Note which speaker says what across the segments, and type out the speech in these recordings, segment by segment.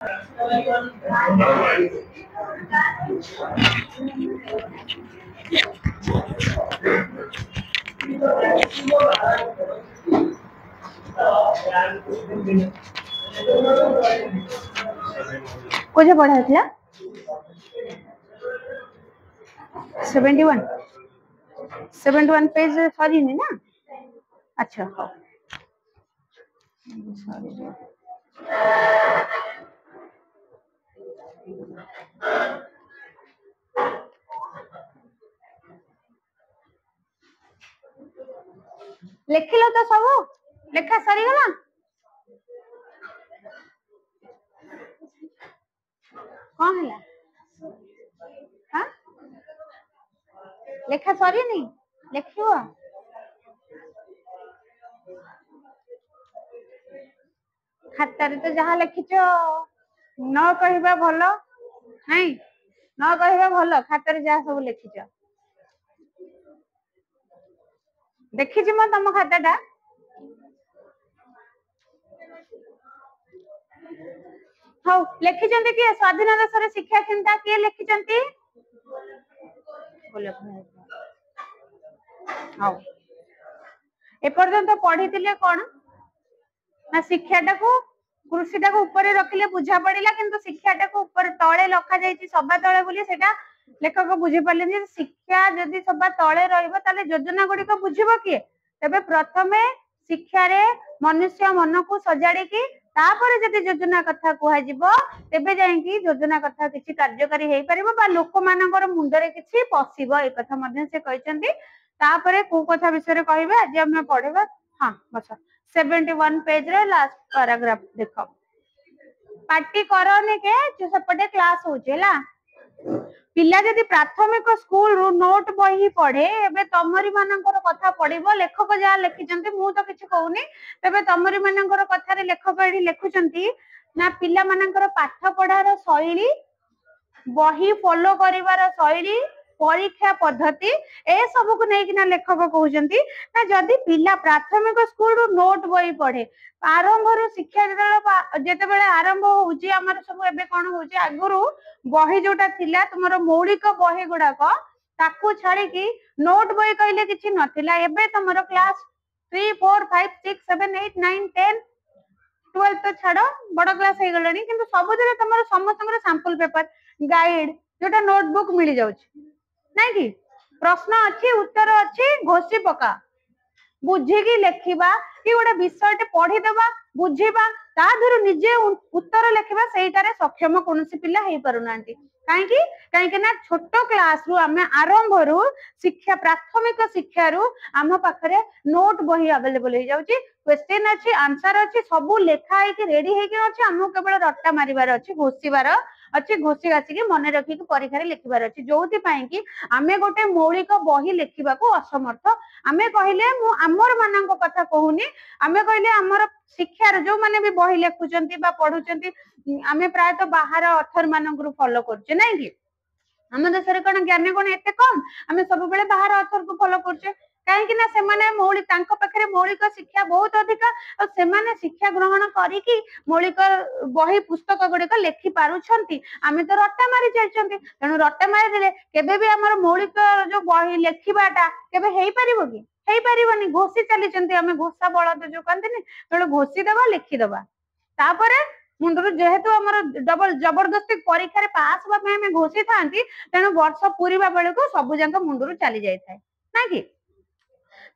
Speaker 1: कोई पढ़ा था 71 71 पेज सॉरी नहीं ना। अच्छा हाँ सॉरी लिखिल तो सब लेखा सरी गला कौन है हाँ लेखा सरी नहीं लिखियो खातारे तो जहाँ लिखिच न कहवा भल नहीं न कहवा भल खातारे जहाँ सब लिखिच देखी मो तुम खाताटा हाँ लिखिं किए स्वाधीन देश शिक्षा चिंता किए लिखिं हाँ एपर्यंत पढ़ी कौन ना शिक्षाटा को कृषिटा को ऊपर रखिले बुझा पड़ा किंतु शिक्षाटा को ऊपर तले लखा जाइए सभा तले बोली सेटा लेखक बुझी पारे शिक्षा जदि सभा तले रही योजना गुड़िक बुझब किए तेरे प्रथमे शिक्षार मनुष्य मन को सजाड़ी तापर जदि योजना कथा कह तेबे जाइए योजना कथा किसी कार्यकारी हो पार लोक मानकर मुंडरे किसी पशिब एक कथा से कहते तापर को कथा विषय कहबे आज आम पढ़ेगा हाँ बस 71 पेज रे लास्ट पैराग्राफ देखो पार्टी करनी के सेपटे क्लास होचेला पिला जदि प्राथमिक स्कूल रु नोट बही पढ़े एबे तमरी मानकर कथा पढ़िबो लेखक जा लिखिचंती मु तो किछ कहूनी तबे तमरी मानकर कथा रे लेखक एडी लिखुचंती ना पिला मानकर पाठ पढ़ार शैली बही फॉलो करिवार शैली परीक्षा पद्धति ए सब को नहीं लेखक कहते ना जदि पिला प्राथमिक स्कूल रु नोट बही पढ़े आरंभ शिक्षा जिते आरंभ होउची हमर सब एबे कोन होउची आगुरु बही जोटा थिला तुमर मौलिक बही गुडाक ताकू छाड़ी की नोट बही कहले किछि नथिला एबे तुमर क्लास 3 4 5 6 7 8 9 10 12 तो छाड़ बड़ क्लास हो गलानी किंतु सबुदिन तुमर समस्त सैंपल पेपर गाइड जोटा नोटबुक मिल जाउची नहीं कि प्रश्न अच्छी उत्तर अच्छी घोषी पका बुझिकी लेखिबा कि गोटे विषय पढ़ीदबा बुझीबा ता धुरु निजे उत्तर लेखिबा सेटारे सक्षम कोनोसी पिला हेई पारुनांती कहीं ना छोट क्लास रु आमे आरंभ रु शिक्षा प्राथमिक शिक्षा रु आम पाखरे नोट बही अवेलेबल हो जाउची क्वेश्चन अच्छी आंसर अच्छी सब लेखा है कि रेडी है कि अच्छी आमको केवल रट्टा मारिबार अच्छी घोषिबार अच्छी घोषी घासिकी मन रखिकी परीक्षा लिखिबार अच्छी जो कि आमे गोटे मौलिक बही लिखा असमर्थ आमे कहले मु आमर मानक कथा कहूनी आमे कहले आमर शिक्षार जो माने भी बही लिखुचंती बा पढुचंती आमे प्राय तो बाहर ऑथर मानक फॉलो करछे नै कि आम देश में कौन ज्ञान कौन एत कम आम सब बेले बाहर ऑथर को फॉलो करछे कहीं ना से मौलिक पाखे मौलिक शिक्षा बहुत अधिक और शिक्षा ग्रहण करिकी मौलिक बही पुस्तक गुड़िक लिखि पारुछंती आमे तो रट्टा मारी चलछंती तेणु रट्टा मारी देले केबे भी हमर मौलिक जो बही लिखिबाटा केबे हेई परिबो कि हेई परिबोनी घोषी चलीचंती आमे घोषा बळद जो कहंतनी तेणु घोषी देबा लिखि देबा तापरे मुंडरू जेहेतु हमर डबल जबरदस्ती परीक्षा पास होगा आम घोषी था तेणु वर्ष पूरीबा बेलू सब जाक मुंडरू चली जाए ना कि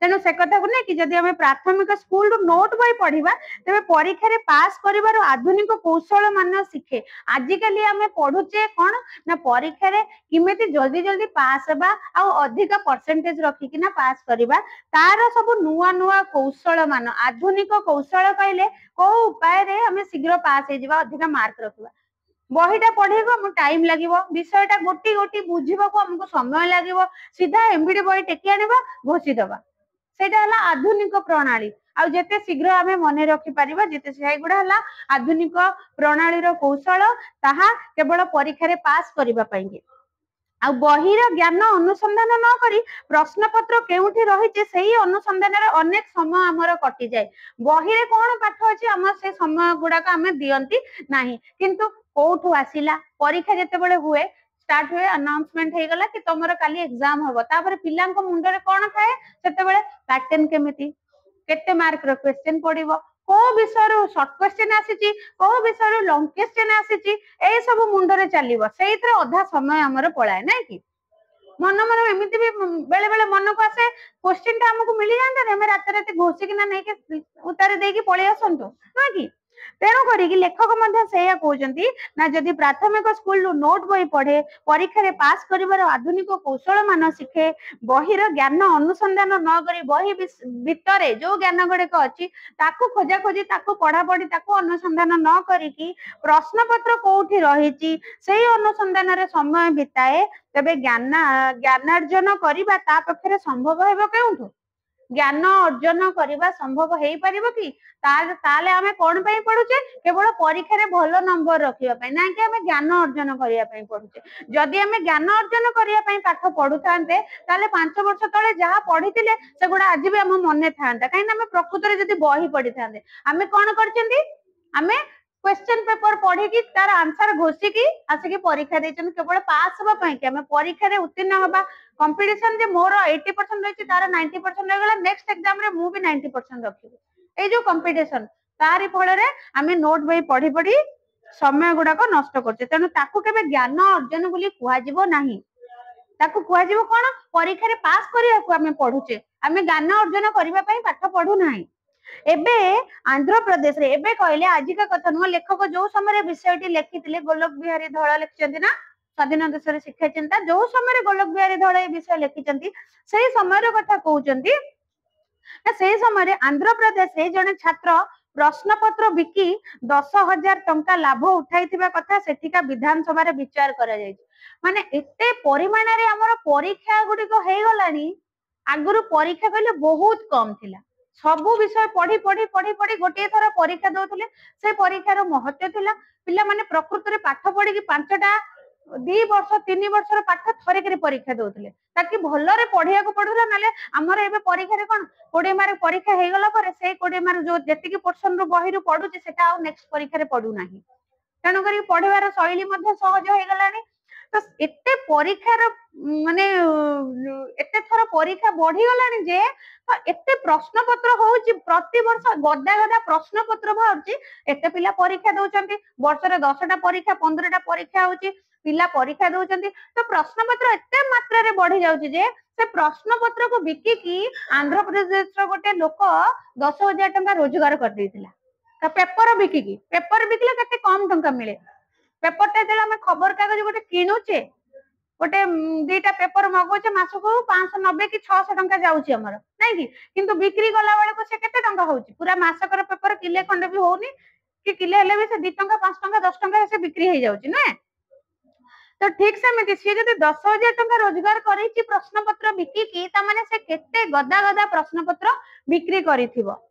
Speaker 1: तेणु से कथा को नहीं कि जदि हमें प्राथमिक स्कूल नोट बही पढ़ा तेरे परीक्षा पास कर आधुनिक कौशल मान शिखे आजिकल आम पढ़ुचे कौन ना परीक्षा किमिति जल्दी जल्दी पास होगा अधिक परसेंटेज रखिकिना पास करवा तार सब नुआ नुआ कौशल मान आधुनिक कौशल कहले कौ उपाय आम शीघ्र पास हो अधिक मार्क रखा बहीटा पढ़ेगा टाइम लगे विषयटा गोटी गोटी बुझा आमको समय लगे सीधा एमबीडी बही टेकी आने घोषी दबा सेटा हला आधुनिक प्रणाली आ जेते शीघ्र आमे मने रखि परिबा जेते सेगुडा हला आधुनिक प्रणाली रो कौशल ताहा केवल परीक्षा रे पास करिबा पई आ बहिर ज्ञान अनुसंधान न करी प्रश्न पत्र केउठी रही सेही अनुसंधान अनेक समय आमर कटि जाए बहिरे कौन पाठ अच्छे आम से समय गुड़ाक आम दियंती नाही किंतु कोठू आसिला परीक्षा जेतेबेले हुए स्टार्ट हुए अनाउंसमेंट हो गला कि तुमर काली एग्जाम हम तापर पिलांको मुंडरे कौन थाए सेतेबेले पैटर्न केमिति केते मार्क रो क्वेश्चन पड़िबो को विषय शॉर्ट क्वेश्चन आसीची को विषय लॉन्ग क्वेश्चन आसीची ए सब मुंडरे चलिबो सेइथरे अधा समय हमर पळाय नै कि मन मन एमिति भी बेले बेले मन को आसे क्वेश्चन टा हमको मिली जानते हम रात रात घोषी किना नै के उतार देकी पळी आसंतो ना कि तेणु करी लेखक मध्य सेया कहउचंती ना जदि प्राथमिक स्कूल नोट बही पढ़े परीक्षा रे पास करिवार आधुनिक कौशल मान शिखे बहिर ज्ञान अनुसंधान न करी बही भितरे जो ज्ञान गुड़िक अच्छी ताकू खोजा खोजी ताकू पढ़ा पढ़ी ताकू अनुसंधान न करिकी प्रश्न पत्र कोठी रही से अनुसंधान रे समय बिताए तेबे ज्ञानार्जन करिबा ता पक्षरे संभव हेबो केउठु ज्ञान अर्जन करने संभव हो पार कि ताले आमे कौन पाई पढ़ुचे केवल परीक्षा रे भल नंबर रखिया ना कि आमे ज्ञान अर्जन करने पढ़ुचे जदि आमे ज्ञान अर्जन करने पाठ पढ़ु थांते ताले 5 वर्ष तले जहाँ पढ़ीथिले सेगुड़ा आज भी आम मन था कहीं आमे प्रकृत रे जदि बही पढ़ी थांते आमे कौन करचंती आमे क्वेश्चन पेपर पढ़ी की तार आंसर घोषिकी आसिकी परीक्षा देचन केवल पास हबा पई कि आमे परीक्षा रे उत्तीर्ण हबा कंपटीशन जे मोर 80% रही तार 90% रह गला नेक्स्ट एग्जाम रे मु भी 90% रखिबो ए जो कंपटीशन तारी फल रे आमे नोट बही पढ़ी पढ़ी समय गुड़ाक नष्ट करछे तेनु ताकू केबे ज्ञान अर्जन बोली कुहा जिवो नाही ताकू कुहा जिवो कोन परीक्षा रे पास करिया को आमे पढुचे आमे ज्ञान अर्जन करिबा पई पाठ पढु नाही एबे आंध्र प्रदेश रे एबे कहले आजिका कथा न लेखक जो समय विषयटी लेखिथिले गोलोक बिहारी धळ लेखिचंती ना स्वाधीन देश शिक्षा चिंता जो समय गोलोक बिहारी धळ ए विषय लेखिचंती सेही समय कथा कहउचंती से समय आंध्र प्रदेश रे जने छात्र प्रश्न पत्र बिकी 10,000 टंका लाभ उठाई कथा सेठिका विधानसभा रे विचार करा जाय माने एते परिमाण रे हमर परीक्षा गुडी को हे गलानी आगुरु परीक्षा कहले बहुत कम थिला सबु विषय पढ़ी पढ़ी पढ़ी पढ़ी गोटे थर परीक्षा दउथले से परीक्षार महत्व थिला पिला माने प्रकृत रे पाठ पढ़ी की 5टा 2 वर्ष 3 वर्ष पाठ थरे के परीक्षा दउथले ताकि भलरे पढ़िया को पड़ुला नाले हमर एबे परीक्षा रे कोन 20 मार्क परीक्षा हे गला पर से 20 मार्क जो जेतिकी पर्सन रो बही रो पढुची सेटा आ नेक्स्ट परीक्षा रे पढु नाही तेणु करी पढ़िवार शैली मध्ये सहज हे गलानी तो एते परीक्षार माने एते थर परीक्षा बढ़ी गलानी जे तो एते प्रश्न पत्र होउची प्रति वर्ष गदा गदा प्रश्न पत्र बाहरची एते पिला परीक्षा दउचंती वर्ष रे 10टा परीक्षा 15टा परीक्षा होउची पिला परीक्षा दउचंती तो प्रश्न पत्र एते मात्रा रे बढ़ी जाउची जे से प्रश्न पत्र को बिकी की आंध्र प्रदेश रो गोटे लोक 10,000 टंका रोजगार कर देथिला तो पेपर बिकी की पेपर बिकले केते कम टंका मिले पेपर टे देला हम खबर कागज गोटे किनुचे गोटे 2टा पेपर मगोचे मासको 590 कि 600 टंका जाउची हमर नै कि किंतु बिक्री गला बेले को से केते टंका होउची पूरा मासकर पेपर किले खंड भी होउनी कि किले हेले भी से 2 टंका 5 टंका 10 टंका से बिक्री हे जाउची नै तो ठीक सेमिति सी जदि 10,000 टंका रोजगार करिछि प्रश्न पत्र बिकी की ता माने से केते गदा गदा प्रश्न पत्र बिक्री करिथिबो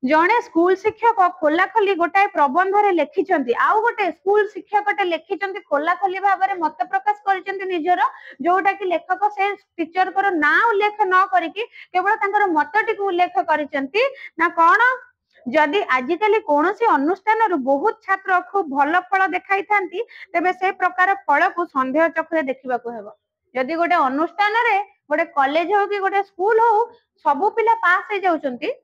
Speaker 1: जड़े स्कूल शिक्षक खोला खोली गोटाए प्रबंध रे लेखिचंती आउ गोटे स्कूल शिक्षकटे लेखिचंती खोला खोली भाव में मत प्रकाश करिचंती निजर जोटा कि लेखक से टीचर को ना उल्लेख न करिकी केवल तांकर मतटी को उल्लेख करिचंती ना कौन जदि आजिकली कौन सी अनुष्ठान रु बहुत छात्र खूब भल फल देखाई थांती तेबे से प्रकार फल को संदेह चक्रे देखिबा को हेबो जदि गोटे अनुष्ठान रे गोटे कॉलेज हो कि गोटे स्कूल हो सबु पिला पास हे जाउचंती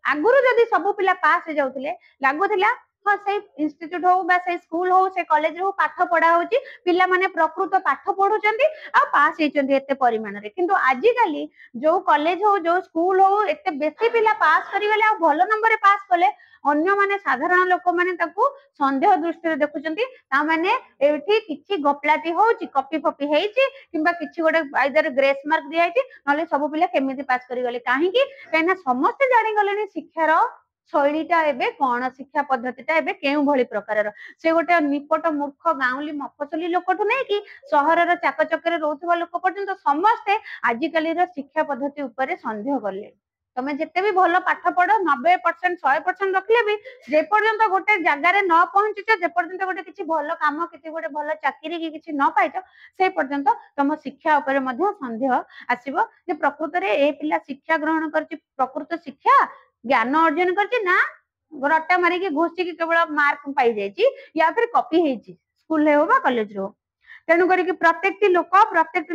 Speaker 1: आगुरु जदि सब पिला पास हो जाउथिले लागुथिला हाँ से इंस्टीट्यूट हो बा से स्कूल हो से कॉलेज हो पाठ पढ़ा होची पिला माने प्रकृत पाठ पढुचंती आ पास हेचंती एते परिमाण रे किंतु आजि काली जो कॉलेज हो जो स्कूल हो एते बेसी पिला पास करि गले आ भलो नंबर रे पास कले अन्य माने साधारण लोक माने ताकू संदेह दृष्टि रे देखुचंती ता माने एठी किछि गपलाटी होची कॉपी फॉपी हेची किंबा किछि गोटे आइदर ग्रेस मार्क दियाइछि नले सब पिला केमिति पास करि गले काहे कि कहना समस्त जानि गलेनी शिक्षार शैलीटा एबे कौन शिक्षा पद्धतिटा एबे केउ भली प्रकार से गोटे निपट मूर्ख गाउली मफसली लोकठु नै कि सहरर चाकचक्रे रहउथबा लोक पर्यंत समस्ते आजिकाली रो शिक्षा पद्धति ऊपर संदेह गले तमे जिते भी भल पाठ पढ़ 90% 100% रखले भी जेपर्यंत गोटे जगार न पहुंचीच जेपर्यंत गोटे किसी भल काम किसी गोटे भल चाकरी की किसी न पाइच से पर्यंत तुम शिक्षा उपरे मध्य संदेह आसीबो जे प्रकृत रे ए पिला शिक्षा ग्रहण करछि प्रकृत शिक्षा ज्ञान अर्जन करछि ना रट्टा मारिकी घोषिकी केवल मार्क पाई जाइछि या फिर कॉपी हेछि स्कूल रे हो बा कॉलेज रो तेणु करिक प्रत्येक लोक प्रत्येक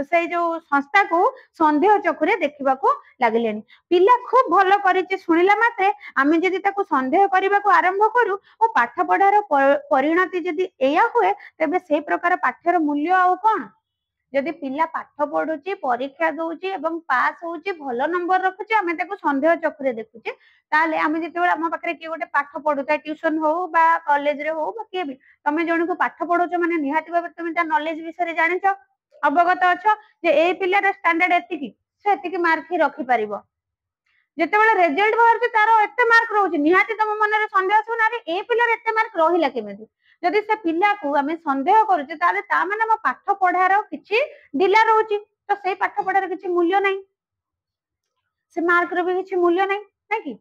Speaker 1: से जो संस्था को संदेह चक्षुरे देखा लगिले पिला खूब भल कर शुणिला मात्रे आम जदि संदेह करने को आरंभ करूँ और पाठ पढ़ार परिणति जदि या हुए तेबे से प्रकार पाठर मूल्य आउ कौन जदि पिला पाठ पढ़ुची परीक्षा दौची एवं पास होची भल नंबर रखुची आम संदेह चक्षुरे देखुचे ताले आम जिते आम पाखे किए गोटे पाठ पढ़ुता ट्यूशन हो बा कॉलेज रे हो बा किए भी तमें जन को पाठ पढ़ुच माने निहाती भाव तुम नॉलेज विषय जानिच अवगत अच्छ जे ए पिलार स्टैंडर्ड एतिकी से एतिकी मार्क ही रखी परिबो जेतेबेले रिजल्ट बाहर तार एते मार्क रोचे निहाती तुम मन रे संदेह आसो ना ए पिलार एते मार्क रहिला केमेदी जदि से पिला को आम संदेह करुचे ताले ता माने हम पाठ पढ़ार किछि ढिला रहउची तो से पाठ पढ़ार किछि मूल्य नाही से मार्क रो भी किछि मूल्य नाही ना कि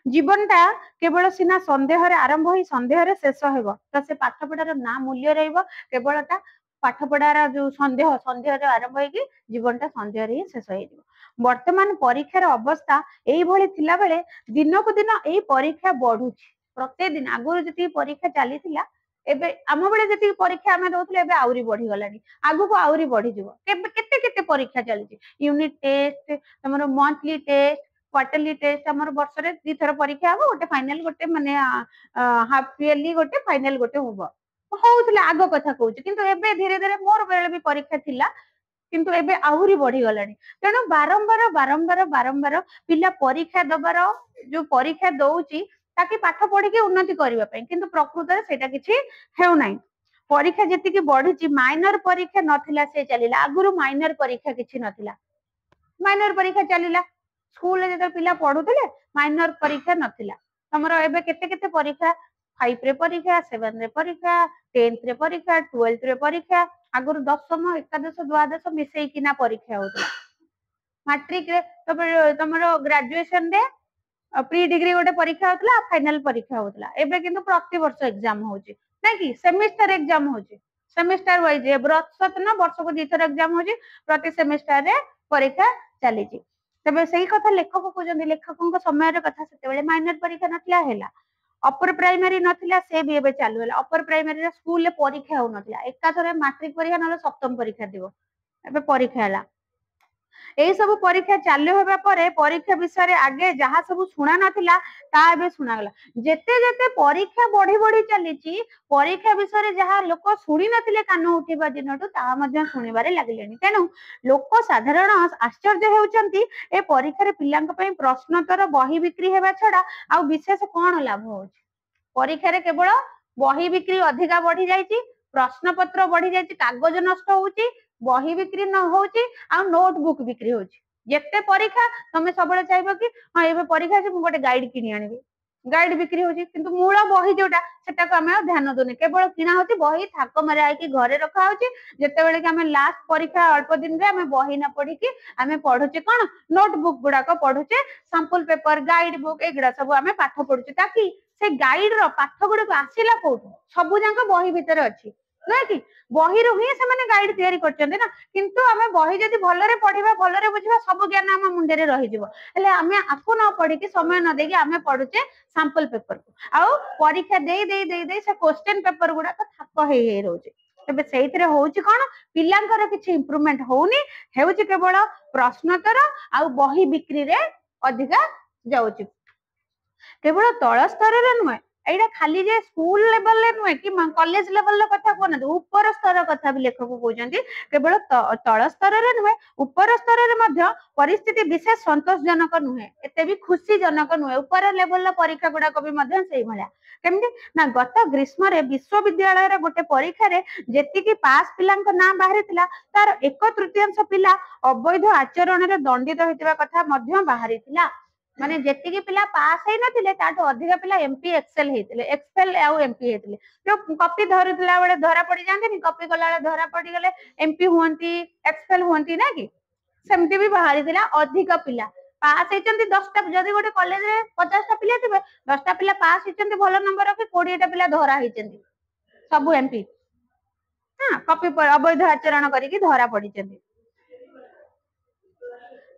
Speaker 1: जीवनटा केवल सिना संदेह रे आरंभ होई संदेह रे शेष हेबो तो से पाठ पढ़ार ना मूल्य रहइबो केवलटा पाठ पढ़ार जो संदेह संदेह रे आरंभ होई कि जीवनटा संदेह रे शेष होई जिवो वर्तमान परीक्षार अवस्था एई भली थिला बेले दिन को दिन एई परीक्षा बढ़ुची प्रत्येक दिन आगुर जति परीक्षा चली थिला एबे आम बेले जति परीक्षा आमे दउथले एबे आउरी बढ़ी गलानी आगु को आउरी बढ़ी जिवो केते केते परीक्षा चली यूनिट टेस्ट हमरो मंथली टेस्ट क्वार्टरली टेस्ट हमर वर्ष रे दी थर परीक्षा हो गोटे फाइनल गोटे माने हाफ इयरली गोटे फाइनल गोटे होबो होउथले आगो कथा कहूची किंतु एबे धीरे धीरे मोर बेले भी परीक्षा थिला किंतु एबे आहुरी बढ़ी गलानी तेणु बारंबार बारंबार बारंबार पिला परीक्षा दबार जो परीक्षा दउची ताकि पाठ पढ़ी के उन्नति करबा पई किंतु प्रकृत रे सेटा किछि हेउ नाही परीक्षा जति की बढ़ी माइनर परीक्षा नथिला से चलिला आगुरु माइनर परीक्षा किछि नथिला माइनर परीक्षा चलिला स्कूल जे पिला पढुतले माइनर परीक्षा नथिला हमरो एबे केते केते परीक्षा 5 रे परीक्षा 7 रे परीक्षा 10th रे परीक्षा 12th रे परीक्षा आगुरु दशम एकादश द्वादश मिसेई किना परीक्षा होतला मैट्रिक रे तमरो ग्रेजुएशन रे प्री डिग्री गोटे परीक्षा होतला फाइनल परीक्षा होतला एबे किंतु प्रति वर्ष एग्जाम होची नै कि सेमेस्टर एग्जाम होची सेमेस्टर वाइज वर्ष न वर्ष को दी थर एग्जाम होची प्रति सेमेस्टर रे परीक्षा चली छी तबे सही कथा लेखक कहउजंदी लेखकक समय रे कथा सेते बेले माइनर परीक्षा नथिला हैला अपर प्राइमरी नथिला से भी एबे चालू हैला अपर प्राइमरी रे स्कूल रे परीक्षा हो नथिला एका थरे मैट्रिक परीक्षा न सप्तम परीक्षा दिबो एबे परीक्षा हैला एई सब परीक्षा चालू होबा परे परीक्षा विषय रे आगे जहा सब सुना नथिला ता एबे सुना गला जेते जेते परीक्षा बढ़ी बढ़ी चलीची परीक्षा विषय रे जहा लोक सुनी नथिले कान उठिबा दिनटू ता मध्ये सुनिबारे लागिलेनी तेनु लोक साधारण आश्चर्य हेउचंती ए परीक्षा रे पिलांक पई प्रश्नोत्तर बही बिक्री हेबा छडा आ विशेष कोन लाभ होची परीक्षा रे केवल बही बिक्री अधिका बढ़ी जाईची प्रश्न पत्र बढ़ी जाईची कागज नष्ट होची बही बिक्री न होची आ नोटबुक बिक्री होची जेते परीक्षा तमे सबले चाहबो कि हां एबे परीक्षा जे गोटे गाइड किनी आनिबे गाइड बिक्री होची किंतु मूल बही जोटा सेटा को हमें ध्यान दोने केवल किना होची बही थाक मारे आकी घरे रखा होची जेते बेले कि हमें लास्ट परीक्षा अल्प दिन रे हमें बही ना पढ़ी कि हमें पढुचे कोन नोटबुक गुडा को पढुचे सैंपल पेपर गाइड बुक एगुडा सब हमें पाठ पढुचे ताकि से गाइड रो पाठ गुडा को आसीला कोठो सब जांक बही भीतर अछि ना कि बही रो ही से माने गाइड तयारी करचंदे ना किंतु हमें बही जदी भलरे पढिबा भलरे बुझिबा सब ज्ञान हम मुंडे रे रहि जिवो हेले हमें आको न पढी कि समय न देगी हमें पढुचे सैंपल पेपर को आउ परीक्षा दे से क्वेश्चन पेपर गुडा को थाक हे रहउचे तबे सेइतरे होउची कोन पिलांकर किछि इंप्रूवमेंट होउनी हेउची केवल प्रश्नोत्तर आ बही बिक्री रे अधिका जाउची केवल तळ स्तर रे नुय एटा खाली जे स्कूल लेवल ले नुय कि कॉलेज लेवल लो कथा कोन ऊपर स्तर कथा भी लेखक कहउचंती केवल तळ स्तर रे नुय ऊपर स्तर रे मध्य परिस्थिति विशेष संतोषजनक नुहे एते भी खुशी जनक नुहे ऊपर लेवल लो परीक्षा गुडा को भी मध्य सेही भलिया केमति ना गत ग्रीष्म रे विश्वविद्यालय रे गोटे परीक्षा रे जेति कि पास पिलांक ना बाहरी थिला तार 1/3 पिला अवैध आचरण रे दंडित होइतिबा कथा मध्य बाहरी थिला माने जेति कि पिला पास हे नथिले ताटो अधिक पिला एमपी एक्सेल हेतिले एक्सेल आ एमपी हेतिले जो कॉपी धरुतला बेले धरा पड़ी जानते कॉपी कला धरा पड़ी गले एमपी हुंती एक्सेल हुंती ना कि सेमती भी बाहरी थिला अधिक पिला पास होती 10टा जदि गोटे कॉलेज रे 50टा पिला थे 10टा पिला पास होती भल नंबर रखी 20टा पिला धरा होती सब एमपी हाँ कॉपी अवैध आचरण करके धरा पड़ी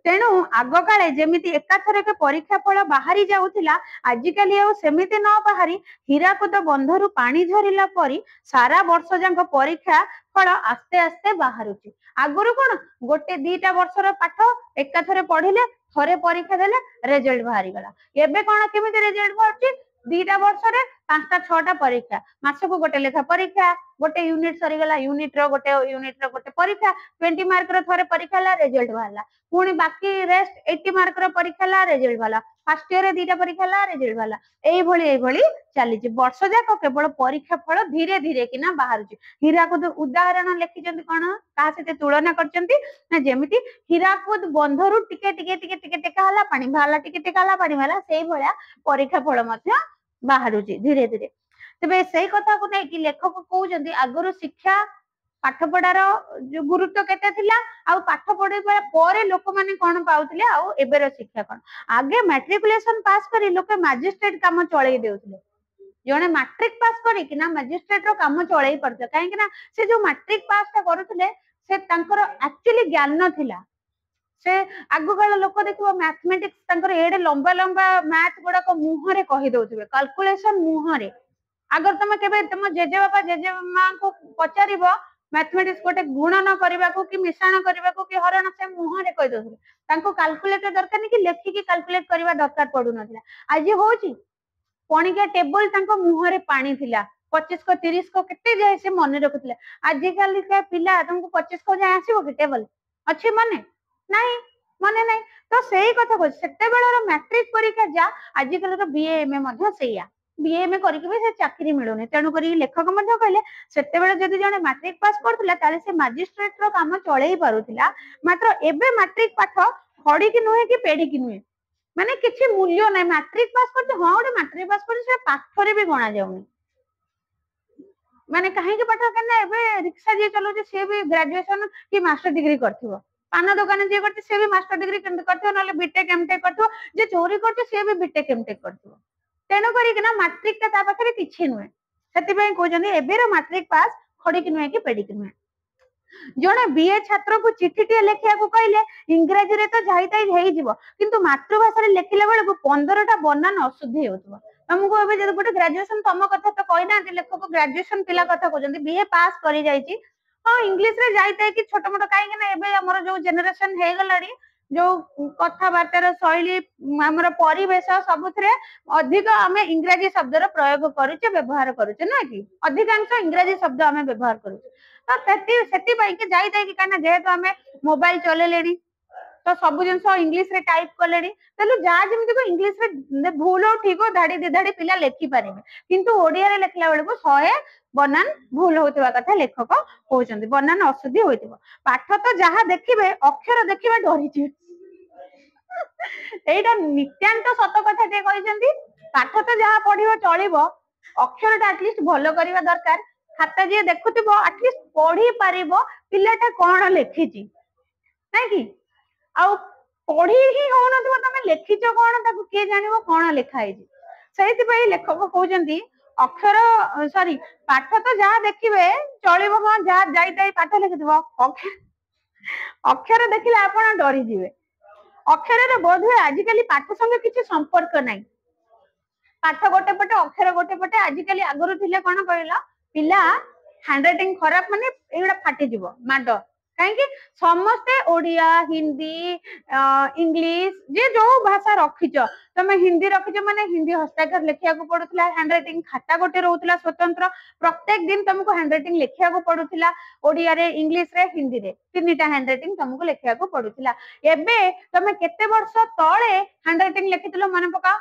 Speaker 1: तेणु आग काले जमीती एकाथरक परीक्षा फल बाहरी जाउथिला आजिकाली आउ सेमिति न बाहरी हीराकुद बंधरु पानी झरिला परी सारा वर्ष जाक परीक्षा फल आस्ते आस्ते बाहरुची आगुरु कोन गोटे 2टा वर्षर पाठ एकाथरे पढ़िले थरे परीक्षा देले रिजल्ट बाहरी गला एबे कोन केमिति रिजल्ट बाहरची 2टा वर्ष रे 5टा 6टा परीक्षा मासको गोटे लेखा परीक्षा गोटे यूनिट सरी गला यूनिट रो गोटे परीक्षा 20 मार्क रो थरे परीक्षा ला रिजल्ट बाहरला पुणी बाकी रेस्ट 80 मार्क रो परीक्षा ला रिजल्ट बाहरला फर्स्ट ईयर रे 2टा परीक्षा ला रिजल्ट बाहरला एई भली चलीची वर्ष जाक केवल परीक्षा फल धीरे धीरे किना बाहरुची हीराकुद उदाहरण लिखिचंती कोन का सेते तुलना करचंती ना जेमिति हीराकुद बंधरु टिके टिके टिके टिके टिका हला पानी बाहरला टिके टिका हला पानी बाहरला सेई भलिया परीक्षा फल मध्य बाहरुची धीरे धीरे तबे सेई कथा को नै कि लेखक कहउचंती आगरु शिक्षा पाठ पढ़ार जो गुरुत्व केते थिला आ पाठ पढ़िबा परे लोक माने कोन पाउथिले आ एबेर शिक्षा कोन आगे मैट्रिकुलेशन पास करी लोक मैजिस्ट्रेट काम चळै देउथिले जने मैट्रिक पास करी कि ना मैजिस्ट्रेट रो काम चळै परते काहे कि ना से जो मैट्रिक पास ता करूथिले से तांकर एक्चुअली ज्ञान नथिला से आगु काल लोक देखिबो मैथमेटिक्स तांकर एडे लंबा लंबा मैथ गुडा को मुहरे कहि दउथिबे कैलकुलेशन मुहरे अगर तुम केबे तुम जेजे बापा जेजे मां को पचारिबो मैथमेटिक्स गोटे गुणन करने को कि मिश्रण करने को कि हरण से मुहरे कहि दउथिले तांको कैलकुलेटर दरकार नहीं कि लेखिकी कैलकुलेट करबा दरकार पडु नथिला आज होची पणिका टेबल तांको मुहरे पानी थिला 25 को 30 को केते जाय से मन रखुथिले आज काली का पिला तुमको 25 को जाय आसीबो कि टेबल अछि माने नहीं माने नहीं तो सेही कथा को सेते बेलर मैट्रिक परीक्षा जा आज काल बीए एमए मध्ये सेया बीए एमए करके भी से चाकरी मिलुनी तेणु करी लेखक मध्ये कहले सेते बेले जदि जने मैट्रिक पास करथिला ताले से मैजिस्ट्रेट रो काम चळै पारुथिला मात्र एबे मैट्रिक पाठ खड़ी कि नुहे कि पेड़ी कि नुहे माने किछि मूल्य नै मैट्रिक पास करते हां ओडे मैट्रिक पास करते से पाठरे भी गणा जाउनी माने काहे के पाठ कने एबे रिक्शा जे चलो जे से भी ग्रेजुएशन कि मास्टर डिग्री करथिबो पान दुकान जे करते से भी मास्टर डिग्री करथिबो नले बीटेक एमटेक करथिबो जे चोरी करते से भी बीटेक एमटेक करथिबो तेणु करी ना मैट्रिक ता पाखरे किछि नुहे सेति पई कहजनी एबेर मैट्रिक पास खड़ी कि नुहे कि पेड़ी कि नुहे जने बीए छात्र को चिट्ठी टे लेखिया को कहले इंग्रजी रे तो जाईताई हेई जिवो किंतु मातृभाषा रे लेखिला बेले को 15टा बनान अशुद्धि होतबो तुमको एबे जदि गोटे ग्रेजुएशन तम कथा तो कहि ना लेखक ग्रेजुएशन पिला कथा कहजंती बीए पास करि जाईची हां इंग्लिश रे जाईताई कि छोट मोट काहे कि ना एबे हमर जो जनरेशन हे गलाडी जो कथबार्तार शैली आमर परिवेश सबुथरे अधिक आम इंग्राजी शब्दर प्रयोग करुचे व्यवहार करुचे ना कि अधिकांश इंग्राजी शब्द आम व्यवहार करुचे तो से जाई जेहेतु आम मोबाइल चलेले तो सब जिन इंग्लिश रे टाइप कले जहाँ जमी इंग्लिश रे भूल हो ठीक हो धाड़ी दी धाड़ी पिला लेखि पारे किंतु ओडिया रे लेखला बेले को 100 बनान भूल होतिबा कथा लेखक कहउचंदी बनान अशुद्धि होइतिबो पाठ तो जहाँ देखिबे अक्षर देखिबा डरिछि एटा नित्यांत सत कथा ते कहिसंती पाठ तो जहाँ पढ़िबो चलिबो अक्षर टा एटलिस्ट भलो करिबा दरकार खाता जे देखुतिबो एटलिस्ट पढ़ी पारिबो पिलाटा कोन लेखिछि नै कि आ पढ़ी ही होन तो तमे लेखिछो कोन ताकू के जानिबो कोन लेखा हैछि सेति पई लेखक कहउचंती अक्षर सॉरी पाठ तो जहाँ देखिबे चलिबो हां जहाँ जाईताई पाठ लिखिथिबो अक्षर देखिले आपण डरी जिवे अक्षर रे बोध हुए आजिकली पाठ संगे किछि संपर्क नै पाठ गोटे पटे अक्षर गोटे पटे आजिकली आगरु थिले कोन कहला पिला हैंडराइटिंग खराब माने एडा फाटी जिवो माडो काहे कि समस्ते ओडिया हिंदी इंग्लिश जे जो भाषा रखिचो तमे हिंदी रखिचो माने हिंदी हस्ताक्षर लेखिया को पडुतला हैंडराइटिंग खाता गोटे रहउतला स्वतंत्र प्रत्येक दिन तुमको हैंडराइटिंग लेखिया को पडुतला ओडिया रे इंग्लिश रे हिंदी रे तीनटा हैंडराइटिंग तुमको लेखिया को पडुतला एबे तमे केते वर्ष तळे हैंडराइटिंग लेखितलो माने पका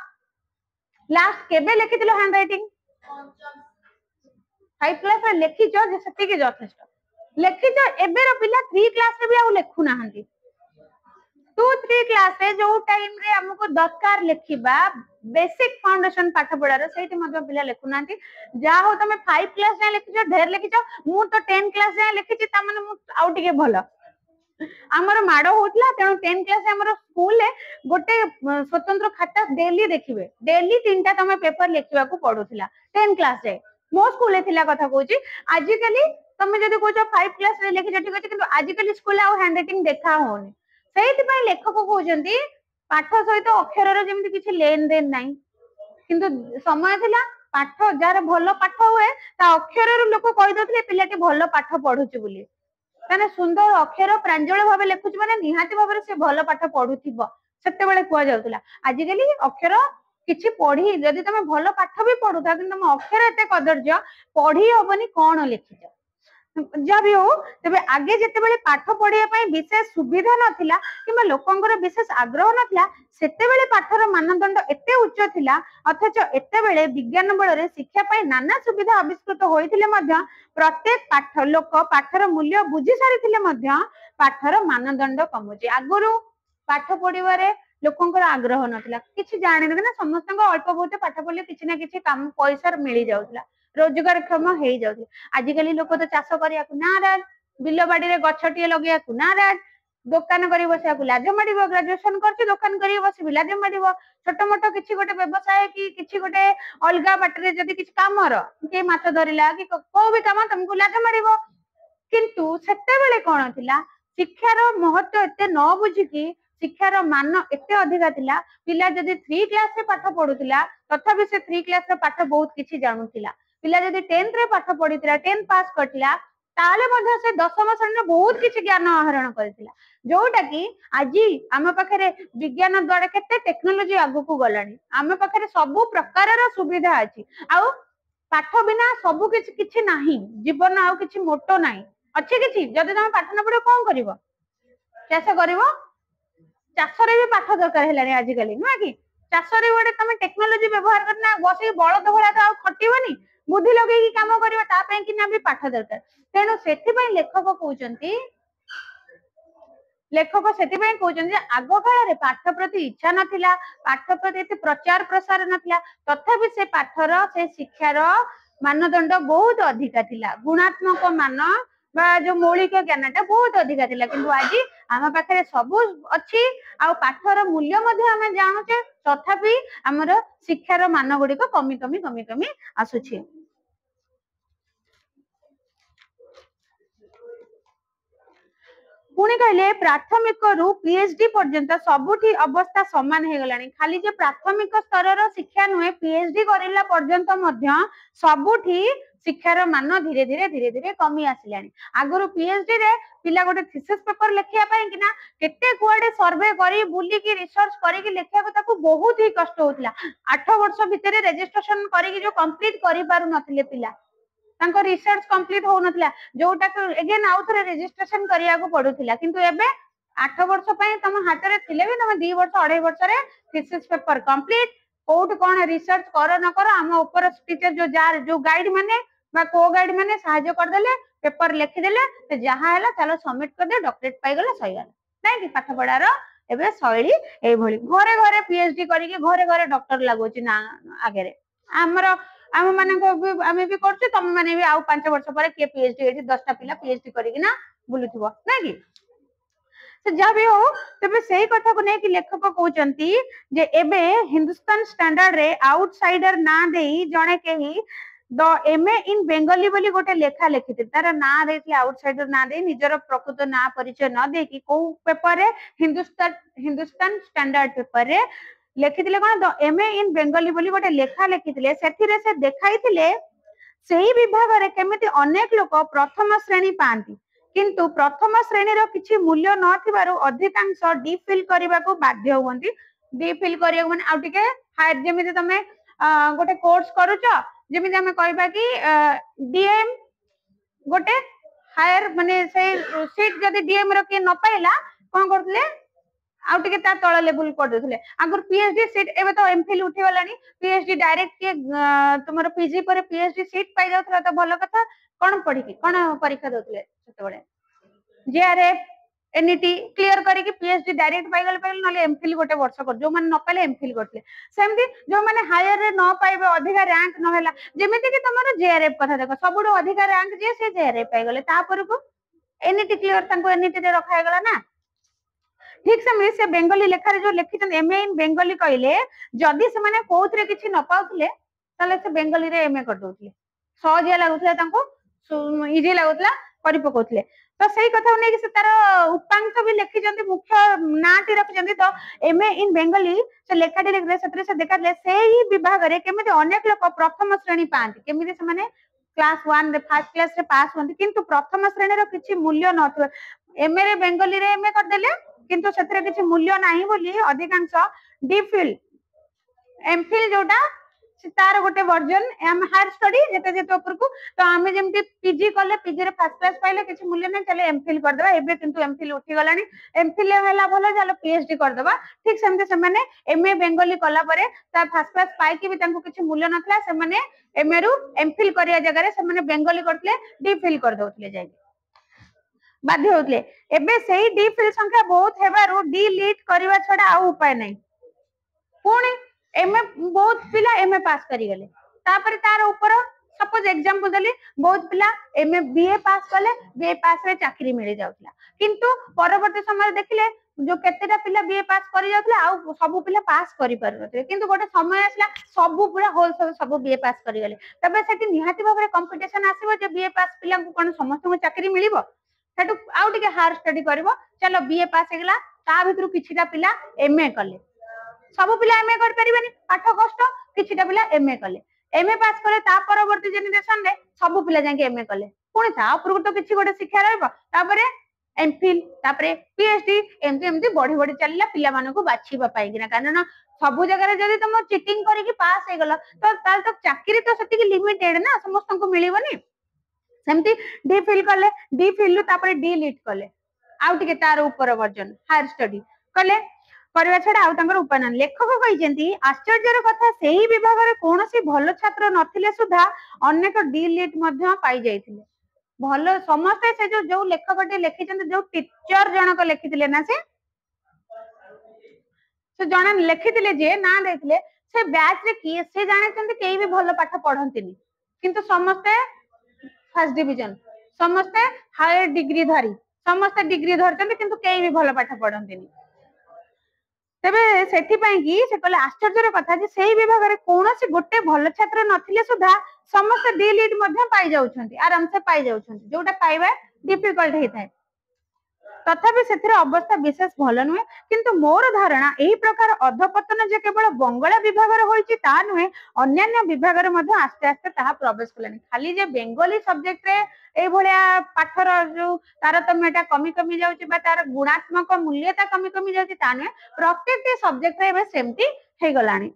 Speaker 1: लास्ट केबे लेखितलो हैंडराइटिंग 5 क्लास रे लेखिचो जे सती के यथेष्ट लेखिचो एबेर पिला 3 क्लास रे भी आ लेखु नाहंती 2-3 क्लास रे जो टाइम रे हमको दरकार लेखिबा बेसिक फाउंडेशन पाठ पढार सेठी मध्ये पिला लेखु नाहंती जा हो तमे 5 क्लास रे लेखिचो ढेर लेखिचो मु तो 10 क्लास रे लेखिची ता माने मु आउ टिके भलो आमर माड़ होता तेणु 10th क्लास आमर स्कूल गोटे स्वतंत्र खाता डेली देखिए डेली 3टा तुम पेपर लिखा पड़ूला 10th क्लास जाए मो स्कूल कथा कहूँ आजिकल तुम जब कह 5 क्लास लिखी ठीक अच्छे कि आजिकल स्कूल हैंड राइटिंग देखा होनी से लेखक कहते पाठ सहित अक्षर जमी किसी लेन देन ना किंतु समय थिला पाठ जार भल पाठ हुए अक्षर लोक कहीदे पिलाटी भल पाठ पढ़ुची बोली ताने सुंदर अक्षर प्रांजल भाव लिखुच माने निहाती भाव से भल पाठ पढ़ुथिबो सेते बेले कुआ जाउतला आजिकली अक्षर किछि पढ़ी जदि तमे भल पाठ भी पढ़ुथा कि तुम अक्षर एते कदर्य पढ़ी हबनी कोन लिखिछ जहाँ भी हो तेज आगे जिते पाठ पढ़ाई विशेष सुविधा नाला कि लोकंर विशेष आग्रह नाला सेतेबेले पाठर मानदंड एते उच्च थिला अथच एतेबेले विज्ञान बल शिक्षा नाना सुविधा आविष्कृत होइथिले मध्य प्रत्येक पाठ लोक पाठर मूल्य बुझी सारी पाठर मानदंड कमुचे आगुरु पाठ पढ़िबारे लोकंर आग्रह नाला किछि जानि ना समस्त अल्प बहुत पाठ पढ़ले किछि ना किछि काम पैसा मिल जाउतला रोजगार क्षम हो जाउतला आजिकली लोक तो चाष करिया नाराज बिल बाड़ी गछटिए लगे नाराज दुकान करी बसिया लाज माड़ ग्राजुएशन कर दुकान करी बस लाज माड़ छोट मोट किसी गोटे व्यवसाय कि किसी गोटे अलग बाटर जदि किसी काम किए माछ धरला कि को भी काम तुमको लाज माड़ किंतु सेतेबेले कौन थिला शिक्षार महत्व एते न बुझिकी शिक्षार मान एते अधिका थिला पिला जदि 3 क्लास रे पाठ पढुतिला तथापि से 3 क्लास रे पाठ बहुत किछि जानुतिला पिला जदि 10th रे पाठ पढितिला 10th पास करतिला ताले मध्य से 10th श्रेणी रे बहुत किछि ज्ञान आहरण करतिला जोटा कि आज आम पाखे विज्ञान द्वारा केते टेक्नोलोजी आगु को गलानी आम पाखे सब प्रकार सुविधा अच्छी आउ पाठ बिना सब किछि नाही जीवन आउ किछि मोटो नाही अच्छे किछि जदि तुम पाठ न पढ़ो कौन करिवो चाष करिवो चाष रे भी पाठ दरकार हेलानी आजिकली नुआ कि चाष रे गोटे तुम टेक्नोलोजी व्यवहार करना बस बलद भला तो खटिबनी बुद्धि लगे काम करवा तापे कि ना भी पाठ दरकार तेणु से लेखक कहते लेखक से कहते आग काल पाठ प्रति इच्छा नाला पाठ प्रति प्रचार प्रसार नाला तथापि से पाठर से शिक्षार मानदंड बहुत अधिका थिला गुणात्मक मान बा जो मौलिक ज्ञानटा बहुत अधिका थिला किंतु आज आम पाखे सब अच्छी आ पाठर मूल्य आम जानूचे तथापि आमर शिक्षार मान गुड़िक कमी कमी कमी कमी आसुछि पुणी कहले प्राथमिक रु पीएचडी पर्यंत सबुठी अवस्था समान हो गलानी खाली जे प्राथमिक स्तर शिक्षा नुहे पीएचडी करिला पर्यंत मध्य सबुठी शिक्षार मान धीरे धीरे धीरे धीरे कमी आसिलानी आगुरु पीएचडी रे पिला गोटे थीसिस पेपर लेखिया पई कि ना केते कुआडे सर्वे करी बुली की रिसर्च करी की लेखिया को ताको बहुत ही कष्ट होतला 8 वर्ष भितरे रजिस्ट्रेशन करी की जो कंप्लीट करि पारु नथिले पिला तांको रिसर्च कंप्लीट हो नथिला जोटा अगेन आउ थरे रजिस्ट्रेशन करिया को पडुथिला किंतु एबे 8 वर्ष पई तम हाथ रे थिले भी तम 2 वर्ष 2.5 वर्ष रे थीसिस पेपर कंप्लीट कोट कोन रिसर्च कर न कर हम ऊपर टीचर जो जार जो गाइड माने बा को गाइड माने सहायता कर देले पेपर लिखि देले ते जहा हला चलो सबमिट कर दे डॉक्टरेट पाई गला सही गला नै कि पाठ पढार एबे शैली ए भली घरे घरे पीएचडी करी के घरे घरे डॉक्टर लागोची ना आगे रे हमर आम मान आम भी कर तुम मैंने भी आउ 5 वर्ष पर किए पीएचडी 10टा पिला पीएचडी करिकिना बुलुथिबो नै कि से जहाँ भी हो तबे सही कथा को नहीं कि लेखक कहउचंती जे एबे हिंदुस्तान स्टैंडर्ड रे आउटसाइडर ना देई जणे केही द एमए इन बेंगली बोली गोटे लेखा लिखिते तार ना देथि आउटसाइडर ना दे निजर प्रकृत ना परिचय न दे कि को पेपर रे हिंदुस्तान स्टैंडर्ड पेपर रे लेखिथिले कोन द एमए इन बेंगली बोली गोटे लेखा लिखिथिले सेथिरे से देखाइथिले सेही विभाग रे केमिति अनेक लोक प्रथम श्रेणी पांती किंतु प्रथम श्रेणी रो किछि मूल्य न थिबारु अधिकांश डिफिल करबा को बाध्य होवंती डिफिल करिया माने आ टिके हायर जेमिति तमे गोटे कोर्स करूछ जेमिति हमें कहबा कि डीएम गोटे हायर माने से सीट जदी डीएम रो के न पाइला कोन करथले आउ टिके ता तळ लेवल कर देथले आगर पीएचडी सीट एबे तो एमफिल उठी गलानी पीएचडी डायरेक्ट के तुमरो पीजी पर पीएचडी सीट पाई जाउथला तो भलो कथा कोन पढी की कोन परीक्षा दउथले सेतबळे जेआरएफ एनईटी क्लियर करी कि पीएचडी डायरेक्ट पाई गले नले एमफिल गोटे वर्ष कर जो माने न पाले एमफिल करथले सेमती जो माने हायर रे न पाइबे अधिका रैंक न होला जेमिति कि तुमरो जेआरएफ कथा देखो सबुडो अधिका रैंक जे से जेआरएफ पाई गले ता पर को एनईटी क्लियर तांको एनईटी रे रखा गला ना ठीक से बेंगली लेखारे जो लिखिछन एमए इन बेंगली कहले जदि से माने कोउथरे किछि न पाउथले ताले से बेंगली रे एमए कर दोथले सहजिया लागुथला तांको इजी लागुथला करि पकोथले तो सही कथा नै कि से तार उपांश भी लिखिछन मुख्य नाटी रखिछन तो एमए इन बेंगली से लेखाटी लिखले सतरे से देखाले सेही विभाग रे केमिति अनेक लोक प्रथम श्रेणी पांति केमिति से माने क्लास 1 रे फर्स्ट क्लास रे पास होंती किंतु प्रथम श्रेणी रो किछि मूल्य नथो एमए रे बेंगली रे एमए कर देले किंतु सेतरे किछि मूल्य नाही बोली अधिकांश डीफिल एमफिल जोटा तार गोटे वर्जन एम हायर स्टडी जेते जेते ऊपर को तो आमे जेमति पीजी कले पीजी रे फर्स्ट क्लास पाइले किछि मूल्य नै चले एमफिल कर देबा एबे किंतु एमफिल उठी गलानी एमफिल होला भलो चलो पीएचडी कर देबा ठीक सेमते से माने एमए बेंगली कला परे ता फर्स्ट क्लास पाई कि भी तांको किछि मूल्य नथला से माने एमए रु एमफिल करिया जगह रे से माने बेंगली करथले डीफिल कर दोथले जाय बाध्य होतले एबे सेही डीफिल संख्या बहुत हेबारु डिलीट करबा छडा आ उपाय नै पुणी एमए बहुत पिला एमए पास करी गले तापर तार ऊपर सपोज एग्जांपल देली बहुत पिला एमए बीए पास कले बीए पास रे चाकरी मिल जाउतला किंतु परवर्ती समय देखिले जो केतेटा पिला बीए पास करी जाउतला आ सब पिला पास करि परनते किंतु गोटे समय आसला सब पूरा होल सब बीए पास करी गले तबे सेठी निहाती भाबरे कंपटीशन आसीबो जे बीए पास पिला को कोन समस्त को चाकरी मिलिबो सेटु आउ टिके हार्ड स्टडी करबो चलो बीए पास हेगला ता भितरु किछिटा पिला एमए कले सब पिला एमए कर परिबेनी पाठ कष्ट किछिटा पिला एमए कले एमए पास करे ता परवर्ती जेनेरेशन रे सब पिला जाके एमए कले पुणी ता ऊपर तो किछि गोटे शिक्षा रहबो तापरे एमफिल तापरे पीएचडी एमती एमती बढ़ी बढ़ी चलला पिला मानको बाछीबा पाइगिना कारण सब जगह रे जदी तुम चीटिंग करी कि पास हे गला तो ताल तो चाकरी तो सेति लिमिटेड ना समस्त को मिलिबोनी सेमती डी फिल कले डी फिल तापरे डिलीट कले आउ टिके तार ऊपर वर्जन हायर स्टडी कले करबा छडा आउ तंगर उपनान लेखक कहिजेंती आश्चर्यर कथा सेही विभाग रे कोनोसी भलो छात्र नथिले सुधा अनेक डिलीट मध्य पाई जाइथिले भलो समस्त से जो लेखकटे लिखिछन जो टीचर जनक लिखिथिले ना से जण लिखिथिले जे ना देखले से बैच रे की से जाने केही भी भलो पाठ पढंतिनी किंतु समस्त फर्स्ट डिवीजन समस्त हायर डिग्री धरी समस्त डिग्री धरचंती किंतु केही भी भलो पाठ पढंतिनी तेबे सेठी पई की से कहले आश्चर्यर कथा जे सेही विभाग रे कोनोसी गोटे भलो छात्र नथिले सुधा समस्त डिलीट मध्य पाई जाउछंती आराम से पाई जाउछंती जोटा पाइबा डिफिकल्ट हेथाय तथापि सेथिर अवस्था विशेष भलो नुहे किंतु मोर धारणा एही प्रकार अधपतन जे केवल बंगला विभाग रे होईची ता नुहे अन्य विभाग रे मध्य आस्ते आस्ते ता प्रवेश कलानी खाली जे बेंगली सब्जेक्ट रे ए भलिया पाठर जो तारतम्यटा कमी कमी जाउची बा तार गुणात्मक मूल्यता कमी कमी जाउची ता नुहे प्रत्येक सब्जेक्ट रे एबे सेमती हे गलानी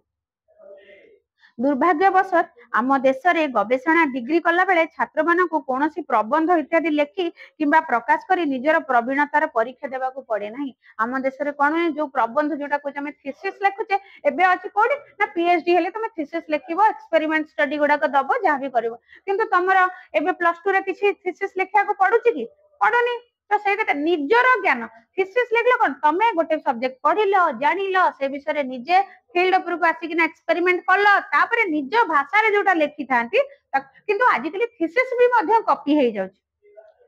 Speaker 1: दुर्भाग्यवशत आम देश में गवेषणा डिग्री कला बेले छात्र मानक कौनसी प्रबंध इत्यादि लेखि किंबा प्रकाश करी निजर प्रवीणतार परीक्षा देवा पड़े ना आम देश में कौन जो प्रबंध जोटा कहे थीसिस लिखुचे एबे अच्छी कौन ना पीएचडी हेले तुम थीसिस लिखिबो एक्सपेरिमेंट स्टडी गुड़ाक दब जहाँ भी कर किंतु तुम एबे प्लस 2 रे किसी थीसिस लिखा पड़ुची कि पड़ुनी तो से निजर ज्ञान थीसिस लिखले कौन तमे गोटे सब्जेक्ट पढ़िल जानिल से विषय निजे फील्ड उपरको आसिकिना एक्सपेरिमेंट कल तापरे निज भाषा रे जोटा लिखि थांती किंतु आजिकली थीसिस भी मध्य कॉपी हे जाउची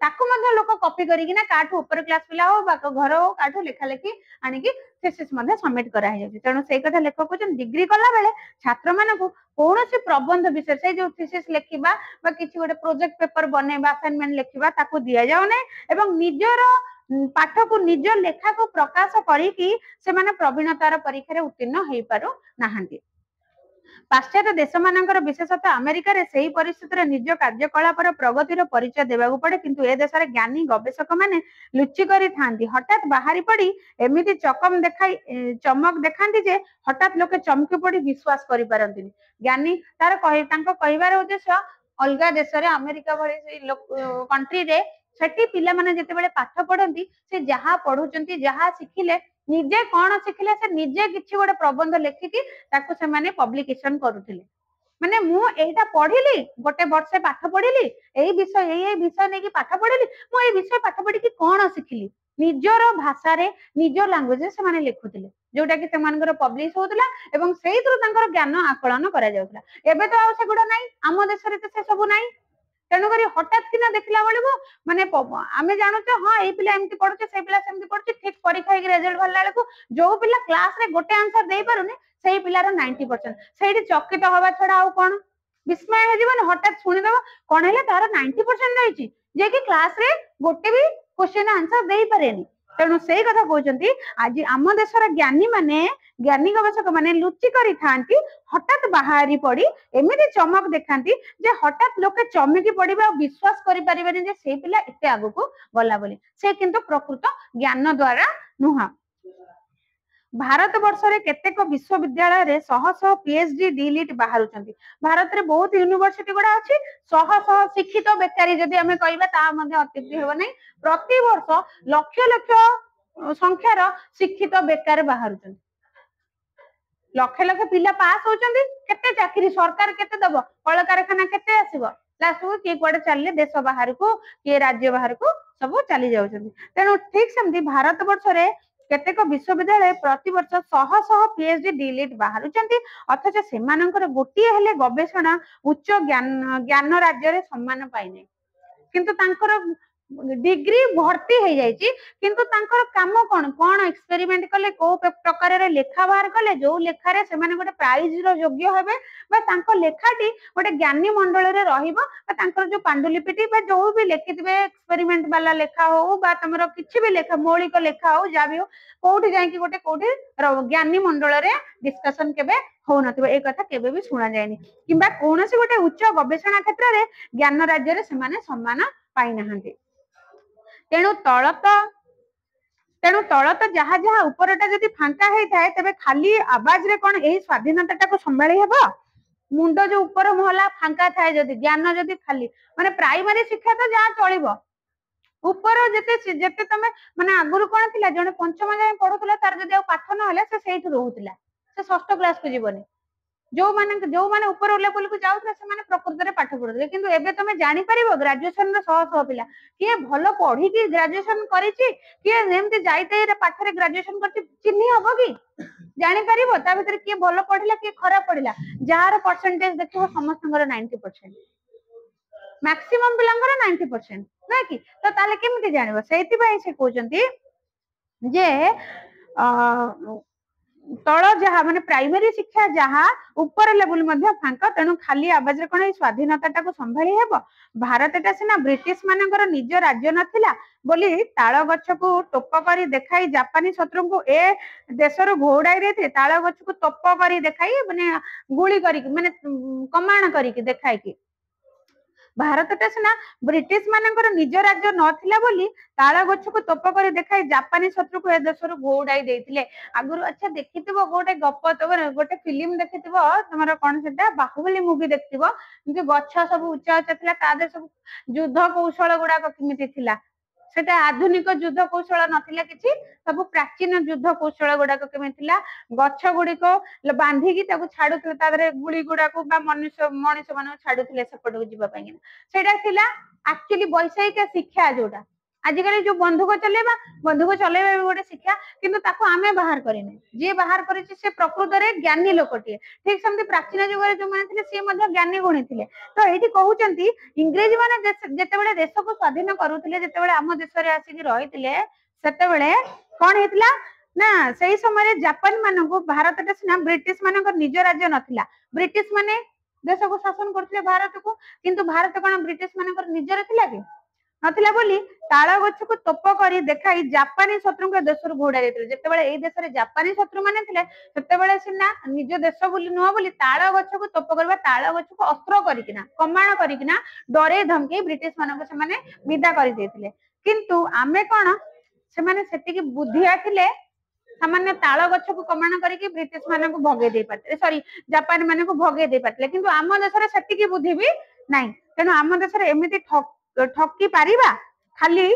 Speaker 1: ताकू मध्य लोक कॉपी करिकिना काठू ऊपर क्लास पिला हो बा घर हो काठू लेखा लेखि आनिकी थीसिस मध्य सबमिट करा हे जाउची तेणु से कथा लेखक कहछन डिग्री कला बेले छात्र मानकू कोनोसी प्रबंध विषय से जो थीसिस लेखिबा बा किछि गोटे प्रोजेक्ट पेपर बनेबा असाइनमेंट लेखिबा ताकू दिया जाउ नै एवं निजर पाठ को निज लेखा को प्रकाश करिकी से माने प्रवीणतार परीक्षा रे उत्तीर्ण हेई पारो नाहंती पाश्चात्य देश मानकर विशेषतः अमेरिका रे सही परिस्थिति रे निज कार्यकलापर प्रगतिर परिचय देबाकू पड़े किंतु ए देश रे ज्ञानी गवेषक माने लुचि करी थांती हठात बाहरी पड़ी एमिति चमक देखांती जे हठात लोके चमकी पड़ी विश्वास करि पारंतिनी ज्ञानी तार कहिबार उद्देश्य अलगा देश रे अमेरिका भली कंट्री रे सेठी पिला माने जेते बेले पाठ पढंती से जहा पढुचंती जहा सिखिले निजे कोन सिखिले से निजे किछि गोटे प्रबंध लेखिकी ताकू से माने पब्लिकेशन करूथिले माने मु एटा पढिली गोटे वर्ष पाठ पढिली एई विषय नै कि पाठ पढिली मु एई विषय पाठ पढी कि कोन सिखिली निजर भाषा रे निजो लैंग्वेज से माने लिखुथिले जोटा कि सेमानकर पब्लिश होतला एवं सेहितरु तांकर ज्ञान आकलन करा जाउतला एबे तो आ सेगुडा नै आम देश रे तो से सब नै तेणुक हठात कि देखला बेलू माने आम जानूचे हाँ ये पिला एमती पढ़ुचे से पिला सेमती पढ़ुचे ठीक परीक्षा रिजल्ट भरला बेलू जो पिला क्लास रे गोटे आंसर दे पारुनी से पिलार 90% से चकित हवा छड़ा आउ कौन विस्मय हो हठात शुणीदेव कौन है तार 90% रही जे कि क्लास रे गोटे भी क्वेश्चन आंसर दे पारे तेणु से कथा कहते आज आम देशर ज्ञानी माने ज्ञानी गवेषक माने लुचि करी थांती हठात बाहरी पड़ी एमिति चमक देखांती जे हठात लोके चमकी पड़िबा विश्वास करि परिबेनी जे से पिला एते आगु को गला बोली से किंतु प्रकृत ज्ञान द्वारा नुहा भारत वर्ष रे केतेक विश्वविद्यालय रे शह शह पीएचडी डीलिट बाहरुचंती भारत रे बहुत यूनिवर्सिटी गुडा अछि शह शह शिक्षित बेकारी जदि हमें कहबा ता मध्ये अतिथि हेबो नै प्रति वर्ष लक्ष लक्ष संख्यार शिक्षित बेकार बाहरुचंती लक्ष लक्ष पिला पास होचंती केते चाकरी सरकार केते दबो कल कारखाना केते आसीबो लास्ट को किए कुआडे चलले देश बाहर को किए राज्य बाहर को सब चली जाउचंती तेणु ठीक सेमती भारत वर्ष रे केतेक विश्वविद्यालय प्रति वर्ष शह शह पीएचडी डीलिट बाहरुचंती अथच सेमानकर गोटिए हेले गवेषणा उच्च ज्ञान राज्य रे सम्मान पाइने किंतु तांकर डिग्री भर्ती हो जाइए किंतु तांकर काम कौन कौन एक्सपेरिमेंट कले को प्रकार रे लेखा बाहर कले जो लेखारे से माने गोटे प्राइज रो योग्य हेबे बा तांको लेखाटी गोटे ज्ञानी मंडल रे रहिबो बा तांकर जो पांडुलिपिटी बा जो भी लेखिथिबे एक्सपेरिमेंट वाला लेखा हो बा तमरो किछि भी लेखा मौलिक लेखा हो जा भी हो कोठी जाई कि गोटे कोठी ज्ञानी मंडल रे डिस्कशन केबे हो नथिबो ए कथा केबे भी सुना जायनी किबा कोनोसी गोटे उच्च गवेषणा क्षेत्र रे ज्ञान राज्य रे से माने सम्मान पाइ नाहंती तेणु तल तो जहा जहा उपरटा जदि फांका होता है तेबे खाली आवाज रे कौन यही स्वाधीनता को संभाली हेबो मुंड जो ऊपर महला फांका थाए जदि ज्ञान जदि खाली माने प्राइमरी शिक्षा तो जहाँ चलिबो ऊपर जेते जेते तमे माने आगुरु कोन थिला जने पंचम जाय पढुतला तार जदि आ पाठ न हले से सेठी रहउतला से षष्ठ क्लास को जीवनी जो माने ऊपर लेवल को जाउथले से माने प्रकृति रे पाठ पढुतले किंतु एबे तमे जानि परिबो ग्रेजुएशन रे शह शह पिला किए भलो पढी की ग्रेजुएशन करिछि किए नेमते जाइते रे पाठ रे ग्रेजुएशन करछि चिन्ही हबो की जानि परिबो ता भीतर किए भलो पढिला किए खराब पढिला जार परसेंटेज देखिबो समस्तंगर 90% मैक्सिमम पिलांगर 90% ना कि तो ताले केमिति जानिबो सेति भाई से कहउचंती जे तल जहा माने प्राइमरी शिक्षा जहा ऊपर लेवल मध्ये फांका तेणु खाली आवाज रे कोन स्वाधीनता को संभाली हेबो भारतटा सिना ब्रिटिश मानकर निज राज्य नथिला बोली ताल गछ को टोप करी देखाई जापानी शत्रु को ए देशर घोड़ाई रे ताल गछ को टोप करी देखाई माने गुली करी माने कमाण करी देखाई कि भारतटा सिना ब्रिटिश मानकर निज राज्य नथिला बोली ताल गछ को तोप कर देखाई जापानी शत्रु को ए देशर घोड़ाई देथिले आगुरु अच्छा देखिथिबो गोटे गप तो गोटे फिल्म देखिथिबो तमरा कोन सेटा बाहुबली मूवी देखिथिबो कि गछ सब उच्चा उच्चा थिला ता दे सब युद्ध कौशल गुडा किमिति थिला सेटा आधुनिक युद्ध कौशल नथिला किछि सब प्राचीन युद्ध कौशल गुडा केमिति थिला गछ गुडी को बांधी की ताको छाडुथले तादरे गुडी गुडा को बा मनुष्य माने छाडुथले सेपट को जीवा पाइना सेटा थिला एक्चुअली वैषयिक शिक्षा जोटा आजिकल जो बंधुक चलेबा गोटे शिक्षा किंतु ताको आमे बाहर करिने जे बाहर करिछि से प्रकृत रे ज्ञानी लोकटिए ठीक समति प्राचीन युग रे जो माने थिले से मध्ये ज्ञानी गुणी थिले तो एठी कहउचंती इंग्रेजी माने जेतेबेले देश को स्वाधीन करूथिले जेतेबेले आम देश रे आसी कि रहिथिले सेतेबेले कोन हेतिला ना सेही समय जापान मानको भारतटा सिना ब्रिटिश मानकर निज राज्य नथिला ब्रिटिश माने देश को शासन करथिले भारत को किंतु भारत कोन ब्रिटिश मानकर निजर थिला कि नथिला बोली ताल गछ को तोप करी देखाई जापानी शत्रु के देशर घोड़ा देथिले जेतेबेले एई देश रे जापानी शत्रु माने थिले सेतेबेले सिना निज देश बोली नुह बोली ताल गछ को तोप करबा ताल गछ को अस्त्र करिकिना कमाण करिकिना डरे धमके ब्रिटिश मानको से माने विदा करि देथिले किंतु आमे कोन से माने सेति की बुद्धिया थिले सामान्य ताल गछ को कमाण करिकि ब्रिटिश मानको भगे दे पाते सॉरी जापानी मानको भगे दे पाते किंतु आम देश रे सेति की बुद्धि भी नाही तेनु आम देश रे एमिति ठकी पारिबा खाली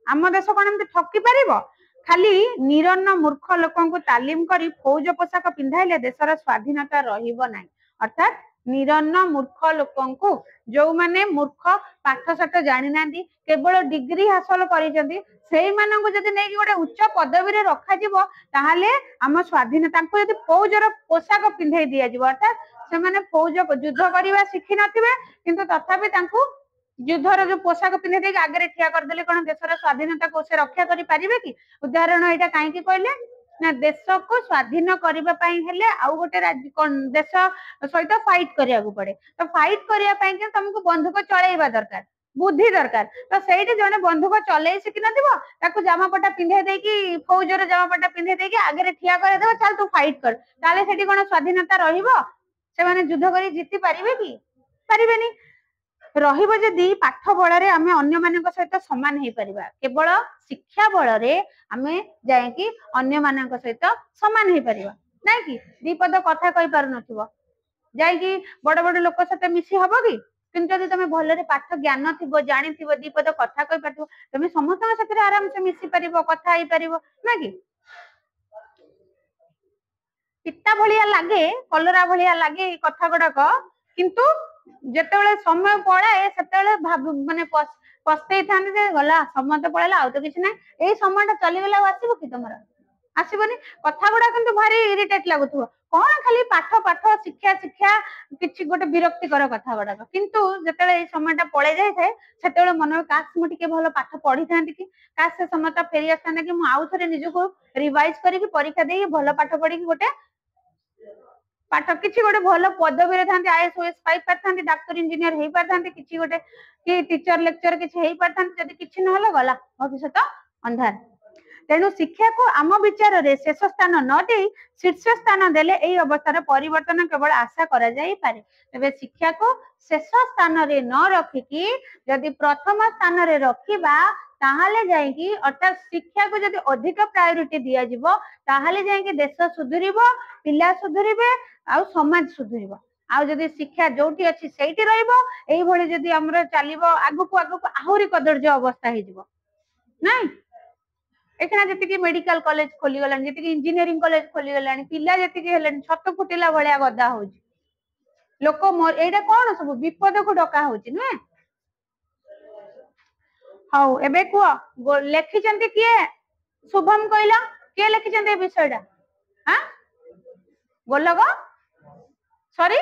Speaker 1: आम देश कोन एमिति ठकी पारिबो खाली निरन्न मूर्ख लोकन को तालीम करी फौज पोशाक पिंधाइले देशर स्वाधीनता रहिबो नाही अर्थात निरन्न मूर्ख लोकन को जो माने मूर्ख पाठ साठ जानि नांदी केवल डिग्री हासिल करिसेंती सेही मानन को जदी नै कि गोटे उच्च पदवी रे रखा जिवो ताहाले आम स्वाधीनता को जदी फौजर पोशाक पिंधाई दिया जिवो अर्थात से माने फौज युद्ध करिवा शिखि नथिबे किंतु तथापि तांकू युद्धर जो पोशाक पिंधे देके आगे ठिया करदेले कौन देशर स्वाधीनता को से रक्षा करि परिबे कि उदाहरण एटा काहे कि कहले ना देश को स्वाधीन करबा पई हेले आउ गोटे राज्य कोन देश सहित फाइट करिया को पड़े तो फाइट करिया पई के तुमको बंदूक चलेइबा दरकार बुद्धि दरकार तो सेठी जने बंदूक चलेइ सिकि नथिबो ताकू जामापटा पिंधे देकी फौजर जामापटा पिंधे देकी आगे ठिया करे देबो चल तू फाइट कर ताले सेठी कोन स्वाधीनता रहिबो से माने युद्ध करी जीति परिबे कि परिबेनी रहिबो जदी पाठ बଳରେ ଆମେ ଅନ୍ୟ ମାନଙ୍କ ସହିତ ସମାନ ହେଇ परिबा केवल शिक्षा बଳରେ ଆମେ जाय कि अन्य ମାନଙ୍କ ସହିତ समान ହେଇ परिबा नै कि दीपद कथा कहि पारु नथिबो जाय कि बड़ बड़ लोक सते मिसी हबो कि किंतु जदी तमे भलरे पाठ ज्ञान थिबो जानि थिबो दीपद कथा कहि पारथो तमे समस्त सते आराम से मिसी परिबो कथा हेई परिबो नै कि पिता भलिया लागे कलरा भलिया लागे कथा गुडक किंतु जेतेबेले समय पळाए सेतेबेले माने पस्ते थाने जे गला समय तो पळेला आउ तो किछ नै एई समयटा चली गेला आसीबो कि तमरा आसीबोनी कथा गुडा किंतु भारी इरिटेट लागुथबो कोन खाली पाठ पाठ शिक्षा शिक्षा किछि गोटे विरक्ति कर कथा गुडा किंतु जेतेबेले एई समयटा पळे जाय थाए सेतेबेले मन काश मु टिके भलो पाठ पढी थांती कि काश से समयटा फेरी आसताना कि मु आउ थरे निजको रिवाइज करी परीक्षा देई भलो पाठ पढी कि गोटे पाठ किछि गोटे भलो पदवी रे थांती आईएएस ओएस पाई पारथांती डाक्टर इंजीनियर हेई पारथांती किछि गोटे कि टीचर लेक्चर किछि हेई पारथांती जदी किछि न होला गला भविष्यत अंधार तेणु शिक्षा को आम विचार रे शेष स्थान न दे शीर्ष स्थान देले एई अवस्थार परिवर्तन केवल आशा करा जाई पारे तबे शिक्षा को शेष स्थान रे न रखि कि जदी प्रथम स्थान रे रखिबा ताहाले जाई कि अर्थात शिक्षा को जदी अधिक प्रायोरिटी दिया जिवो ताहाले जाई कि देश सुधुरिबो पिला सुधुरिबे आ समाज सुधुरिबो आ जदी शिक्षा जोटी अछि सेठी रहइबो एई भली जदी हमर चलिबो आगु को आहुरी कदर्ज अवस्था हे जिवो नै एखना जति कि मेडिकल कॉलेज खोली गलानी जति कि इंजीनियरिंग कॉलेज खोली गलानी पिला जति कि हेलेन छत फुटिला भलिया गदा होउची लोक मोर एटा कोन सब विपद को डका होउची नै हाउ एबे को लेखि चंती किए शुभम कइला के लेखि चंती विषयटा हां गोलक सॉरी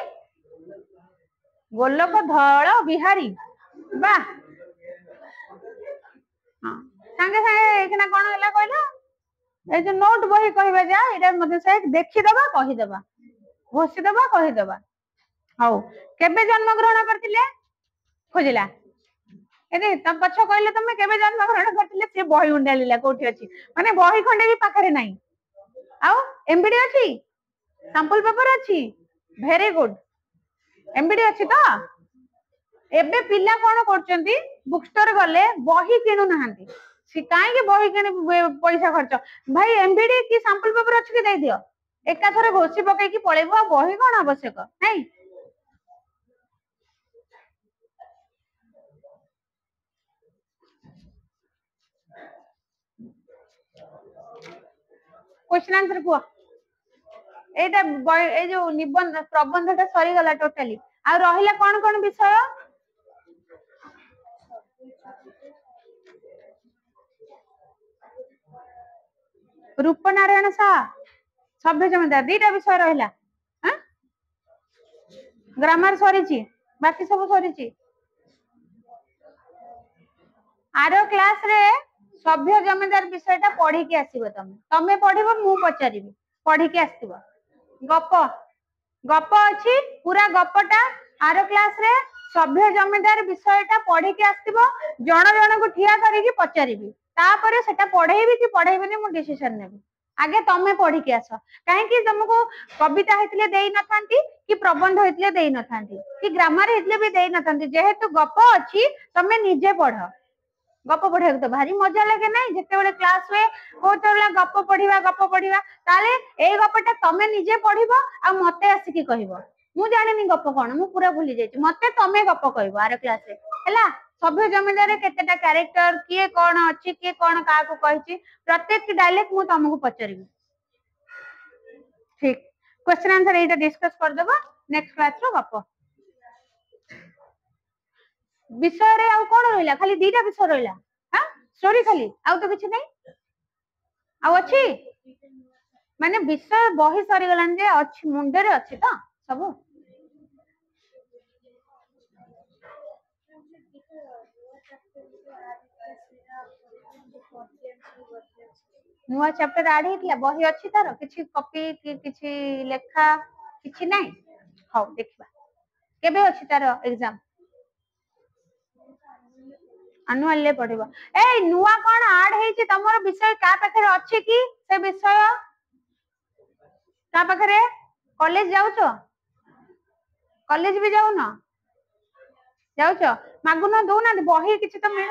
Speaker 1: गोलक धळ बिहारी बा हां संगे संगे एखना कोन होला कहला ए जो नोट बही कहबा जा एटा मते से देखि दबा कहि दबा घोषि दबा कहि दबा हाउ केबे जन्म ग्रहण करथिले खोजिला एने तम पछ कहले तमे केबे जन्म ग्रहण करथिले से बही उंडालीला कोठी अछि माने बही खंडे भी पाखरे नाही आउ एमबीडी अछि सैंपल पेपर अछि वेरी गुड एमबीडी अछि तो एबे पिला कोन करचंती बुक स्टोर गले बही किनु नहांती सी काहे के बही किने पैसा खर्च भाई एमबीडी की सैंपल पेपर अछि के दे दियो एका थरे घोषी पकै की पळेबो बही कोन आवश्यक नै क्वेश्चन आंसर को एटा ए जो निबंध प्रबंधटा सरी गला टोटली आ रहिला कोन कोन विषय रूपनारायण सा सभ्य जमीदार दीटा विषय रहिला हां ग्रामर सरीची बाकी सब सरीची आरो क्लास रे सभ्य जमीदार विषयटा पढ़ी के आसीबो तमे पढ़िबो मु पचारिबी पढ़ी के आसीबो गप गप अछि पूरा गपटा आरो क्लास रे सभ्य जमीदार विषयटा पढ़ी के आसीबो जण जण को ठिया करी के पचारिबी तापरे सेटा पढ़ेबी कि पढ़ेबीनी मु डिसिजन नेबी आगे तमे पढ़ी के आसो काहे कि तुमको कविता हेतले देई नथांती कि प्रबंध हेतले देई नथांती कि ग्रामर हेतले भी देई नथांती जेहेतु गप अछि तमे निजे पढ़ गप पढ़िया तो भारी मजा लगे ना जिते बड़े क्लास में कोते गप पढ़िबा ताले ए गपटा तमे निजे पढ़िबो आ मते आसिकी कहबो मु जानिनी गप कोन मु पूरा भूली जाई मते तमे गप कहबो आर क्लास रे हला सभ्य जमीदार रे केतेटा कैरेक्टर किए कोन अछि किए कोन का को कहिछि प्रत्येक डायलॉग मु तमको पचरिबी ठीक क्वेश्चन आंसर एटा डिस्कस कर देबो नेक्स्ट क्लास रो गप विषय रे आउ कोन रहिला खाली दीटा विषय रहिला हां स्टोरी खाली आउ तो किछ नै आउ अछि माने विषय बही सरी गलान जे अछि मुंडे रे अछि त सब नुआ चैप्टर आड हेतिला बही अछि तार किछि कॉपी कि किछि लेखा किछि नै हौ देखबा केबे अछि तार एग्जाम अनुअल ले पढिबो ए नुआ कोन आड हेछि तमरो विषय का पाखरे अछि कि से विषय का पाखरे कॉलेज जाउछो कॉलेज भी जाउ न जाउछो मागुन दउ ना बही किछि त मिल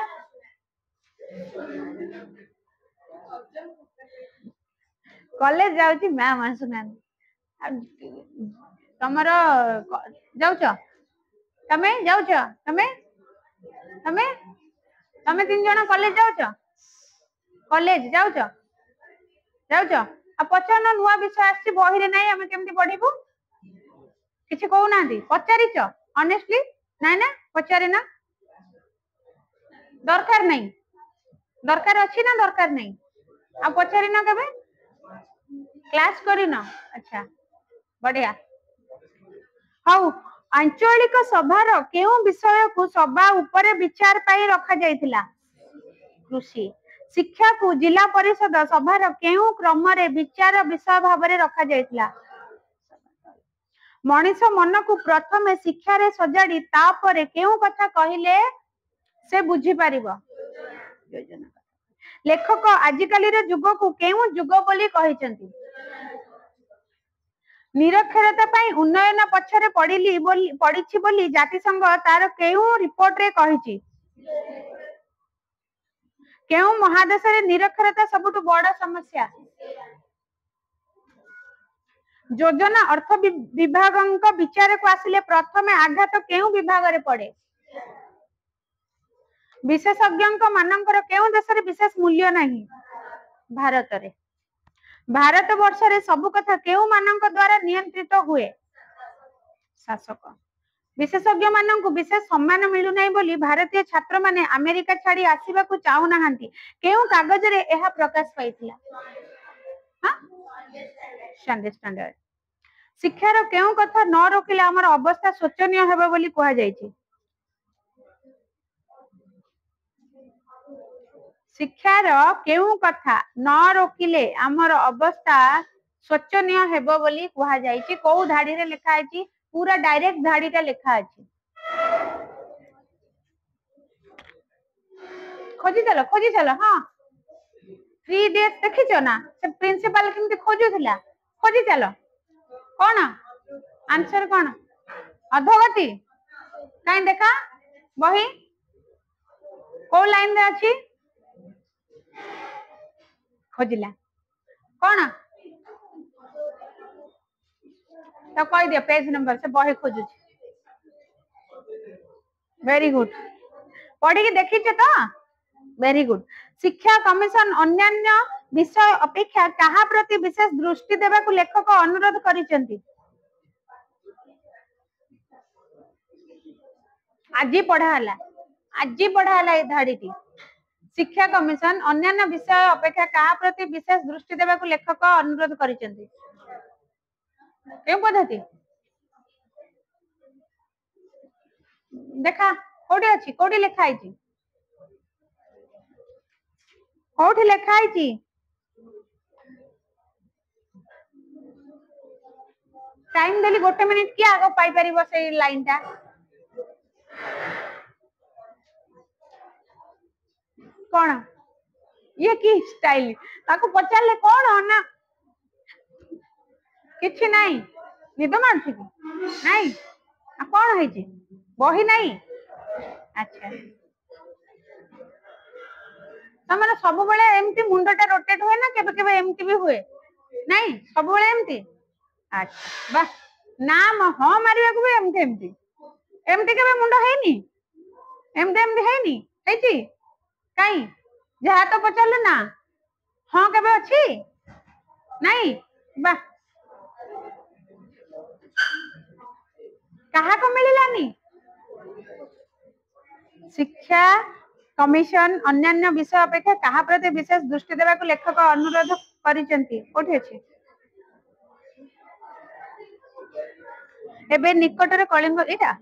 Speaker 1: कॉलेज जाउछि मैम आसुना तमरो जाउछो तमे जाउछो तमे तमे तमे तीन जण कॉलेज जाउछो कॉलेज जाउछो जाउछो आ पछन नुआ विषय आछि बही रे नै हम केमति पढिबु किछि कहू नांदी पचारिचो ऑनेस्टली नै ना पचारे ना दरकार अछि ना दरकार नै आ पचारि ना कबे क्लास करी ना अच्छा बढ़िया हौ आंचलिक सभार केउ विषय को सभा ऊपर विचार पाई रखा जायतिला कृषि शिक्षा को जिला परिषद सभार केउ क्रम रे विचार विषय भाव रे रखा जायतिला मनीष मन को प्रथमे शिक्षा रे सजाडी तापरे केउ कथा कहिले से बुझी पारिबो योजना लेखक आजिकाली रे जुग को केउ जुग बोली कहिसंती निरक्षरता पाई उन्नयन पछरे पड़िछि बोली जाति संघ तार केउ रिपोर्ट रे कहिछि केउ महादेश रे निरक्षरता सबुठ बड़ समस्या योजना अर्थ विभागक विचार को आसिले प्रथमे आघात केउ विभाग रे पड़े विशेषज्ञ मानकर केउ देश रे विशेष मूल्य नहीं भारत रे भारत वर्ष रे सब कथा केउ मानक द्वारा नियंत्रित हुए शासक विशेषज्ञ मानक विशेष सम्मान मिलु नै बोली भारतीय छात्र माने अमेरिका छाड़ी आसीबा को चाहू नाहंती केउ कागज रे एहा प्रकाश पाइथिला हां स्टैंडर्ड शिक्षार केउ कथा न रोकिले हमर अवस्था शोचनीय हेबे बोली कहा जायछि शिक्षार केउ कथा न रोकिले हमर अवस्था शोचनीय हेबो बोली कहा जायछि को धाडी रे लिखा अछि पूरा डायरेक्ट धाडीटा लिखा अछि खोजी चलो हां फ्री डेट देखिछो ना से प्रिंसिपल किंति खोजुथिला खोजी चलो कोन आंसर कोन अधोगति काई देखा बही को लाइन रे अछि खोजिला कोन तो कहि दियो पेज नंबर से बही खोजु वेरी गुड पढ़ी के देखिछे तो वेरी गुड शिक्षा कमिशन अन्यान्य विषय अपेक्षा कहा प्रति विशेष दृष्टि देबा को लेखक अनुरोध करिसेंती आजी पढ़ा हला ए धाडीटी शिक्षा कमिशन अन्यान्य विषय अपेक्षा कहा प्रति विशेष दृष्टि देबा को लेखक अनुरोध करिसेंती केउ पद्धति देखा कोडी अछि कोडी लेखा आइछि कोठी लेखा आइछि टाइम देली गोटे मिनिट कि आगो पाई परिबो से लाइन ता कोन ये की स्टाइल ताको पचारले कोन ना किछि नाही निद मारछि कि नाही आ कोन हैछि बही नाही अच्छा तमरा सब बेले एम्ति मुंडटा रोटेट होय ना केबे केबे एम्ति भी हुए नाही सब बेले एम्ति अच्छा बा नाम ह मारिया को भी एम्ति एम्ति केबे मुंड हेनी एम्ति हेनी हैछि काई जहा तो पचारले ना हां केबे अछि नाही बा कहा को मिलिलानी शिक्षा कमिशन अन्यान्य विषय अपेक्षा कहा प्रति विशेष दृष्टि देबा को लेखक अनुरोध करिसेंती कोठी अछि एबे निकट रे कलिंग इटा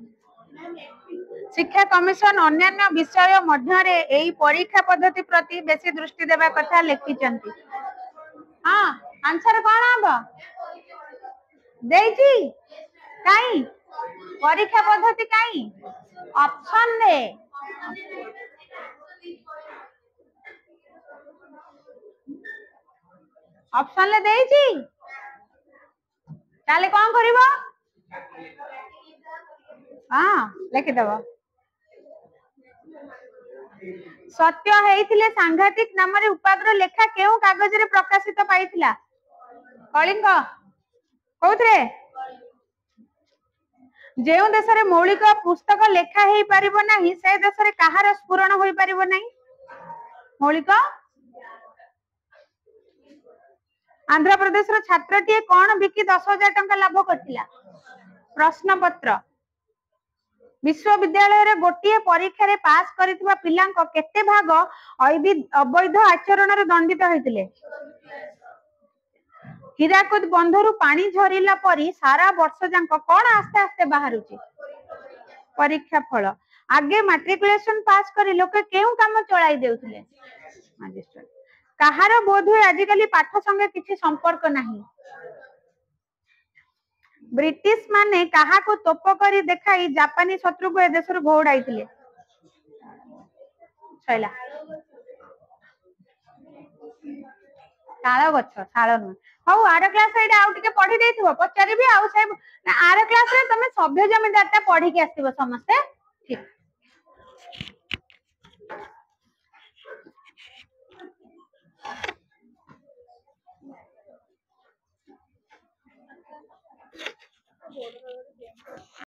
Speaker 1: शिक्षा कमिशन अन्य विषय मध्य एई परीक्षा पद्धति प्रति बेसी दृष्टि देवा कथा लिखिचंती। हाँ आंसर कौन हम देजी काई परीक्षा पद्धति काई ऑप्शन ने ऑप्शन ले देजी ताले कौन करिवो हाँ लिखि देबो सत्य हेइथिले सांघातिक नाम रे उपाग्र लेखा केउ कागज रे प्रकाशित पाइथिला कलिंग कोउथरे जेउ देश रे मौलिक पुस्तक लेखा हेइ परिबो नाही से देश रे कहार स्फुरण होई परिबो नाही मौलिक आंध्र प्रदेश रो छात्रटी कोन बिकी 10,000 टंका लाभ करथिला प्रश्न पत्र विश्वविद्यालय रे गोटिए परीक्षा रे पास करितबा पिलांक केते भाग अवैध आचरण रे दंडित होइतिले हीराकुद बंधरु पानी झरिला परी सारा वर्ष जांक कोन आस्ते आस्ते बाहरुची परीक्षा फल आगे मैट्रिकुलेशन पास करी लोक केउ काम चलाई देउथिले मजिस्ट्रेट कहार बोध हुए आजिकली पाठ संगे किछि संपर्क नाही ब्रिटिश माने कहा को तोप करी देखाई जापानी शत्रु को ए देश रो घोड़ाइथिले छैला ताଳ गछ ताଳ न हौ आर क्लास एटा आउ टिके पढी देथिबो पचारिबी आउ से आर क्लास रे तमे सभ्य जमीदार ता पढी के आसीबो समस्त ठीक।